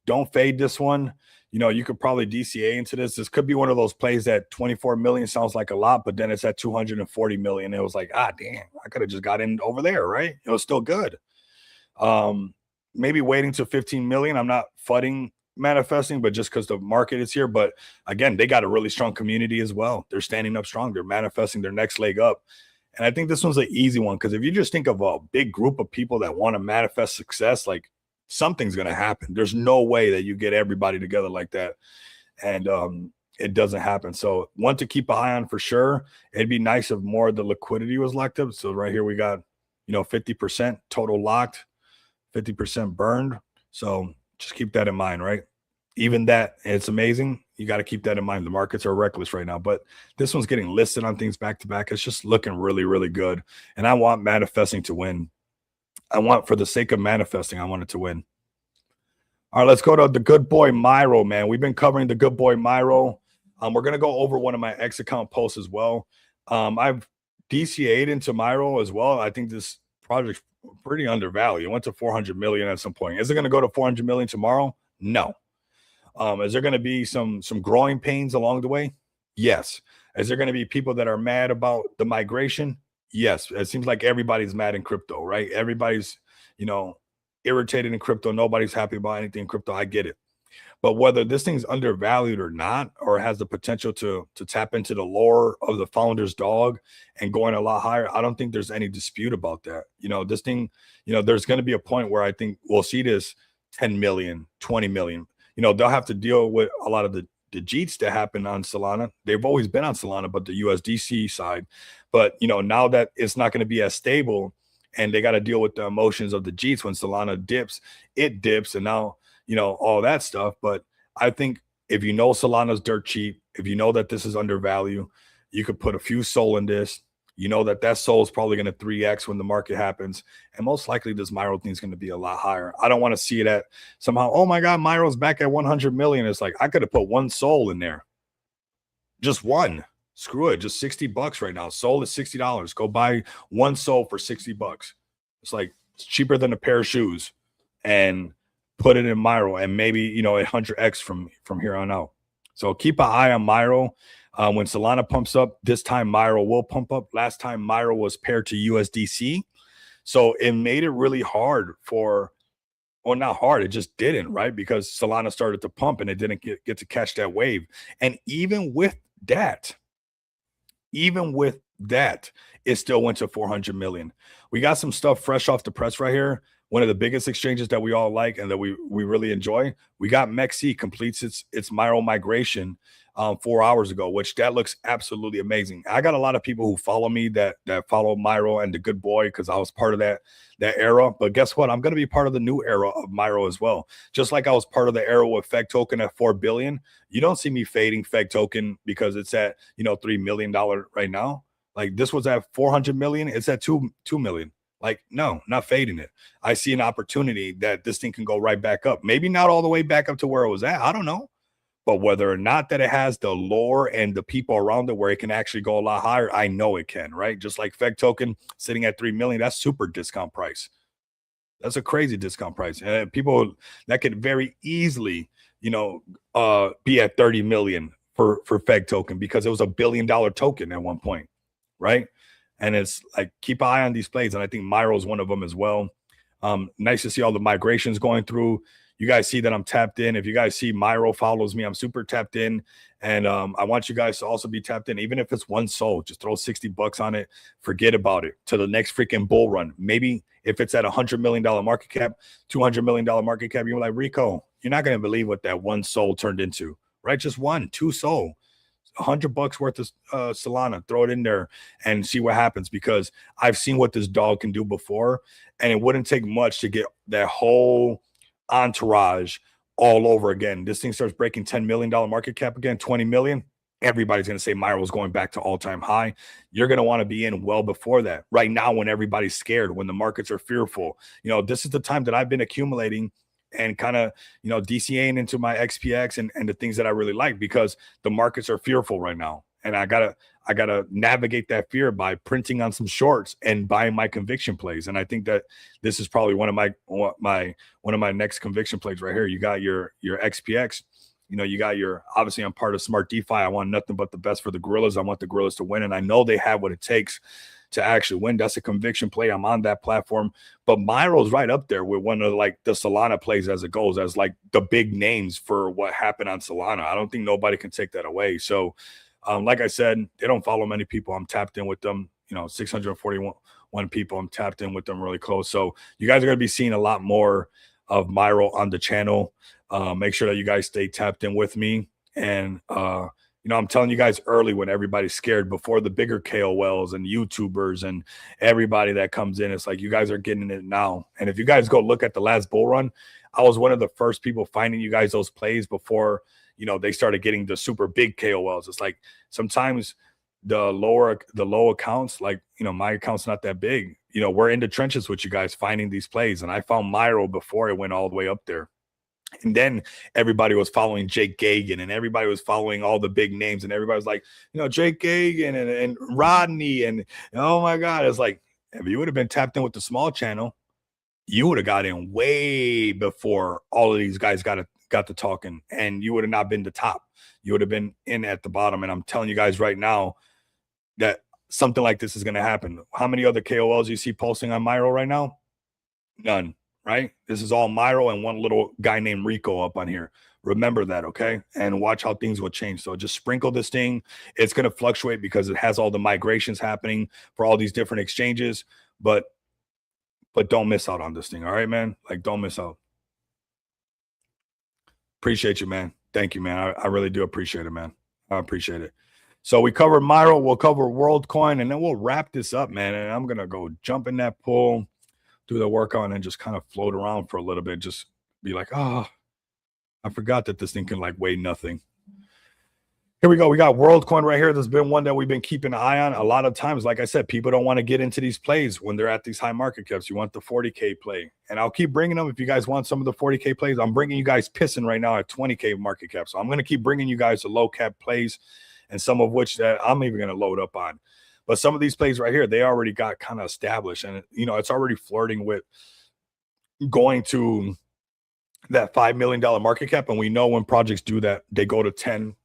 Don't fade this one. You could probably DCA into this. This could be one of those plays that 24 million sounds like a lot, but then it's at 240 million. It was like, damn, I could have just got in over there, right? It was still good. Maybe waiting to 15 million. I'm not fudding manifesting, but just because the market is here. But again, they got a really strong community as well. They're standing up strong. They're manifesting their next leg up. And I think this one's an easy one, because if you just think of a big group of people that want to manifest success, like, something's going to happen. There's no way that you get everybody together like that, and it doesn't happen. So one to keep an eye on for sure. It'd be nice if more of the liquidity was locked up. So right here we got 50% total locked, 50% burned. So just keep that in mind, right? even that, it's amazing. You got to keep that in mind. The markets are reckless right now, but this one's getting listed on things back to back. It's just looking really, really good. And I want manifesting to win. I want, for the sake of manifesting, I want it to win. All right, let's go to the good boy Myro, man. We've been covering the good boy Myro. We're going to go over one of my X account posts as well. I've DCA'd into Myro as well. I think this project's pretty undervalued. It went to 400 million at some point. Is it going to go to 400 million tomorrow? No. Is there going to be some growing pains along the way? Yes. Is there going to be people that are mad about the migration? Yes. It seems like everybody's mad in crypto, right? Everybody's, irritated in crypto. Nobody's happy about anything in crypto. I get it. But whether this thing's undervalued or not, or has the potential to tap into the lore of the founder's dog and going a lot higher, I don't think there's any dispute about that. This thing, there's going to be a point where I think we'll see this 10 million, 20 million. They'll have to deal with a lot of the JEETs that happen on Solana. They've always been on Solana, but the USDC side. But, now that it's not going to be as stable, and they got to deal with the emotions of the JEETs when Solana dips, it dips, and now, all that stuff. But I think if Solana's dirt cheap, if that this is undervalued, you could put a few SOL in this. That SOL is probably going to 3x when the market happens. And most likely this Myro thing is going to be a lot higher. I don't want to see it at somehow, oh my God, Myro's back at 100 million. It's like, I could have put one SOL in there. Just one. Screw it. Just $60 right now. SOL is $60. Go buy one SOL for $60. It's cheaper than a pair of shoes, and put it in Myro, and maybe, 100x from here on out. So keep an eye on Myro. When Solana pumps up, this time Myro will pump up. Last time Myro was paired to USDC. So it made it really hard not hard, it just didn't, right? Because Solana started to pump and it didn't get to catch that wave. And even with that, it still went to 400 million. We got some stuff fresh off the press right here. One of the biggest exchanges that we all like and that we really enjoy. We got MEXC completes its Myro migration 4 hours ago, which that looks absolutely amazing. I got a lot of people who follow me that follow Myro and the good boy, because I was part of that era. But guess what? I'm going to be part of the new era of Myro as well. Just like I was part of the era with Feg Token at 4 billion. You don't see me fading Feg Token because it's at $3 million right now. Like, this was at 400 million. It's at 2 million. Like, no, not fading it. I see an opportunity that this thing can go right back up. Maybe not all the way back up to where it was at. I don't know. But whether or not that it has the lore and the people around it where it can actually go a lot higher, I know it can, right? Just like Feg Token sitting at 3 million, that's super discount price. That's a crazy discount price. And people that could very easily, be at 30 million for Feg Token, because it was $1 billion token at one point, right? And it's like, keep an eye on these plays. And I think Myro is one of them as well. Nice to see all the migrations going through. You guys see that I'm tapped in. If you guys see Myro follows me, I'm super tapped in. And I want you guys to also be tapped in. Even if it's one SOL, just throw $60 on it. Forget about it to the next freaking bull run. Maybe if it's at $100 million market cap, $200 million market cap, you're like, Rico, you're not going to believe what that one SOL turned into, right? Just 2 SOL. $100 worth of Solana, throw it in there and see what happens, because I've seen what this dog can do before, and it wouldn't take much to get that whole entourage all over again. This thing starts breaking $10 million market cap again, 20 million. Everybody's going to say Myro's going back to all-time high. You're going to want to be in well before that. Right now, when everybody's scared, when the markets are fearful, this is the time that I've been accumulating and kind of, DCAing into my XPX and the things that I really like, because the markets are fearful right now. And I gotta navigate that fear by printing on some shorts and buying my conviction plays. And I think that this is probably one of my next conviction plays right here. You got your XPX, you got obviously I'm part of Smart DeFi. I want nothing but the best for the gorillas. I want the gorillas to win. And I know they have what it takes to actually win. That's a conviction play. I'm on that platform. But Myro's right up there with one of the Solana plays as it goes, as like the big names for what happened on Solana. I don't think nobody can take that away. So like I said, they don't follow many people. I'm tapped in with them, 641 people. I'm tapped in with them really close. So you guys are going to be seeing a lot more of Myro on the channel. Make sure that you guys stay tapped in with me. And, I'm telling you guys early when everybody's scared, before the bigger KOLs and YouTubers and everybody that comes in. It's like, you guys are getting it now. And if you guys go look at the last bull run, I was one of the first people finding you guys those plays before, you know, they started getting the super big KOLs. It's like sometimes the low accounts, like, you know, my account's not that big. You know, we're in the trenches with you guys finding these plays. And I found Myro before it went all the way up there. And then everybody was following Jake Gagan and everybody was following all the big names. And everybody was like, you know, Jake Gagan and Rodney. And oh my God, it's like, if you would have been tapped in with the small channel, you would have got in way before all of these guys got to talking, and you would have not been the top. You would have been in at the bottom. And I'm telling you guys right now that something like this is going to happen. How many other KOLs you see posting on Myro right now? None, right? This is all Myro and one little guy named Rico up on here. Remember that, okay? And watch how things will change. So just sprinkle this thing. It's going to fluctuate because it has all the migrations happening for all these different exchanges, but don't miss out on this thing, all right, man? Like, don't miss out. Appreciate you, man. Thank you, man. I really do appreciate it, man. I appreciate it. So we covered Myro, we'll cover WorldCoin, and then we'll wrap this up, man. And I'm going to go jump in that pool, do the workout, and just kind of float around for a little bit. Just be like, oh, I forgot that this thing can like weigh nothing. Here we go. We got WorldCoin right here. There's been one that we've been keeping an eye on. A lot of times, like I said, people don't want to get into these plays when they're at these high market caps. You want the 40K play. And I'll keep bringing them. If you guys want some of the 40K plays, I'm bringing you guys pissing right now at 20K market cap. So I'm going to keep bringing you guys the low cap plays, and some of which that I'm even going to load up on. But some of these plays right here, they already got kind of established. And, you know, it's already flirting with going to that $5 million market cap. And we know when projects do that, they go to 10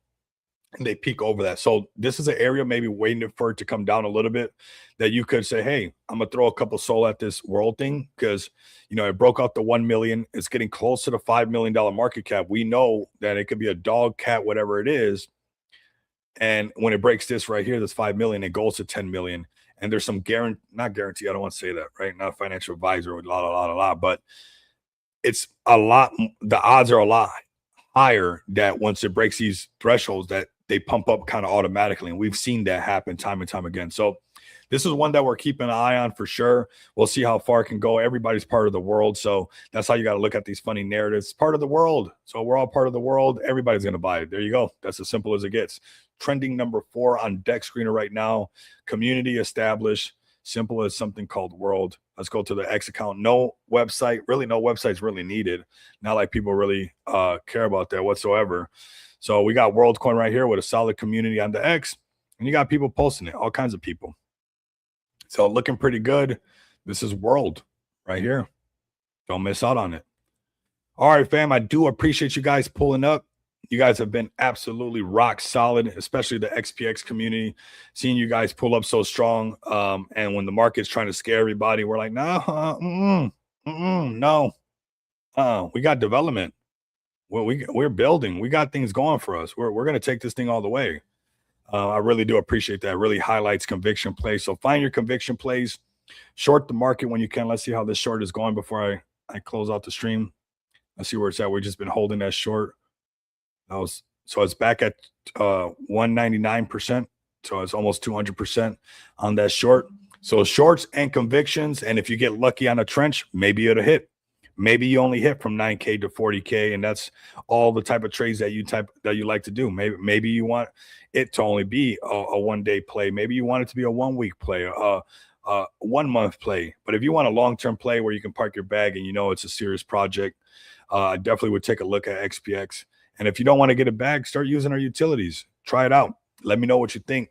and they peak over that. So this is an area maybe waiting for it to come down a little bit that you could say, hey, I'm going to throw a couple soul at this world thing because, you know, it broke out the 1 million. It's getting close to the $5 million market cap. We know that it could be a dog, cat, whatever it is. And when it breaks this right here, this 5 million, it goes to 10 million. And there's some not guarantee. I don't want to say that, right? Not a financial advisor, but it's a lot. The odds are a lot higher that once it breaks these thresholds that they pump up kind of automatically. And we've seen that happen time and time again. So this is one that we're keeping an eye on for sure. We'll see how far it can go. Everybody's part of the world. So that's how you got to look at these funny narratives. Part of the world. So we're all part of the world. Everybody's going to buy it. There you go. That's as simple as it gets. Trending number 4 on deck screener right now. Community established. Simple as something called world. Let's go to the X account. No website. Really, no website's really needed. Not like people really care about that whatsoever. So we got WorldCoin right here with a solid community on the X. And you got people posting it. All kinds of people. So looking pretty good. This is world right here. Don't miss out on it. All right, fam. I do appreciate you guys pulling up. You guys have been absolutely rock solid, especially the XPX community. Seeing you guys pull up so strong. And when the market's trying to scare everybody, we're like, no, no. We got development. Well, we're building. We got things going for us. We're going to take this thing all the way. I really do appreciate that. It really highlights conviction plays. So find your conviction plays. Short the market when you can. Let's see how this short is going before I close out the stream. Let's see where it's at. We've just been holding that short. So it's back at 199%. So it's almost 200% on that short. So shorts and convictions. And if you get lucky on a trench, maybe it'll hit. Maybe you only hit from 9K to 40K, and that's all the type of trades that you like to do. Maybe you want it to only be a 1 day play. Maybe you want it to be a 1 week play, a 1 month play. But if you want a long-term play where you can park your bag and you know it's a serious project, I definitely would take a look at XPX. And if you don't want to get a bag, start using our utilities. Try it out. Let me know what you think.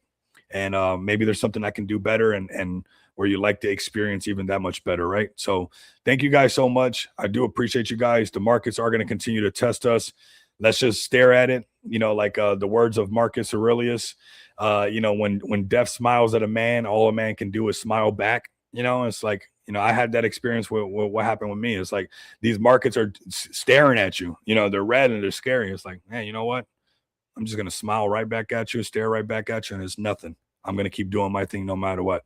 And maybe there's something I can do better and where you like the experience even that much better, right? So thank you guys so much. I do appreciate you guys. The markets are going to continue to test us. Let's just stare at it. You know, like the words of Marcus Aurelius, you know, when death smiles at a man, all a man can do is smile back. You know, it's like, you know, I had that experience with what happened with me. It's like these markets are staring at you. You know, they're red and they're scary. It's like, man, you know what? I'm just going to smile right back at you, stare right back at you, and it's nothing. I'm going to keep doing my thing no matter what.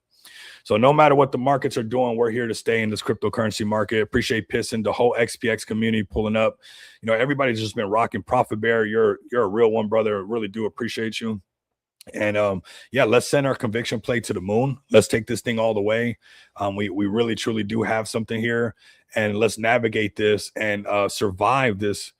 So no matter what the markets are doing, we're here to stay in this cryptocurrency market. Appreciate Piston, the whole XPX community pulling up. You know, everybody's just been rocking. Profit Bear, you're a real one, brother. I really do appreciate you. And yeah, let's send our conviction play to the moon. Let's take this thing all the way. We really truly do have something here. and let's navigate this and survive this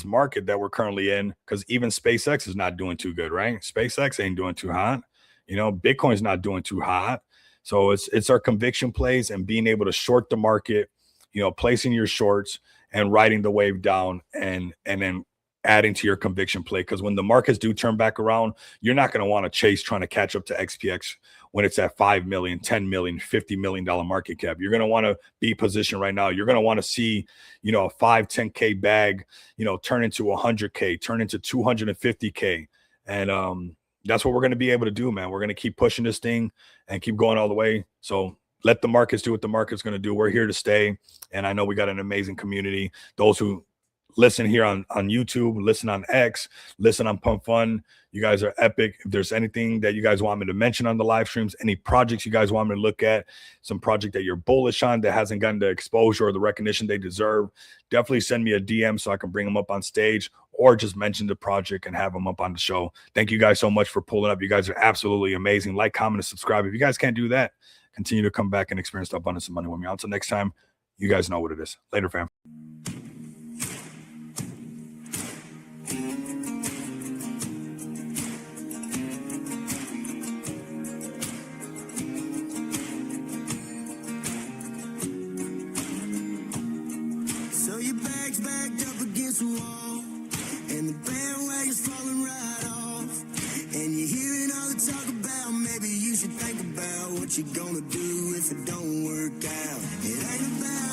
market that we're currently in, because even SpaceX is not doing too good, right? SpaceX ain't doing too hot. You know, Bitcoin's not doing too hot. So it's our conviction plays and being able to short the market, you know, placing your shorts and riding the wave down, and then adding to your conviction play. Because when the markets do turn back around, you're not going to want to chase trying to catch up to XPX when it's at 5 million, 10 million, $50 million market cap. You're going to want to be positioned right now. You're going to want to see, you know, a 5, 10K bag, you know, turn into 100K, turn into 250K. And that's what we're going to be able to do, man. We're going to keep pushing this thing and keep going all the way. So let the markets do what the market's going to do. We're here to stay. And I know we got an amazing community. Those who listen here on YouTube, listen on X, listen on Pump Fun, you guys are epic. If there's anything that you guys want me to mention on the live streams, any projects you guys want me to look at, some project that you're bullish on that hasn't gotten the exposure or the recognition they deserve, definitely send me a DM so I can bring them up on stage, or just mention the project and have them up on the show. Thank you guys so much for pulling up. You guys are absolutely amazing. Like, comment, and subscribe. If you guys can't do that, continue to come back and experience the abundance of money with me. Until next time, you guys know what it is. Later, fam. So your bag's backed up against the wall, and the bandwagon's falling right off, and you're hearing all the talk about maybe you should think about what you're gonna do if it don't work out. It ain't about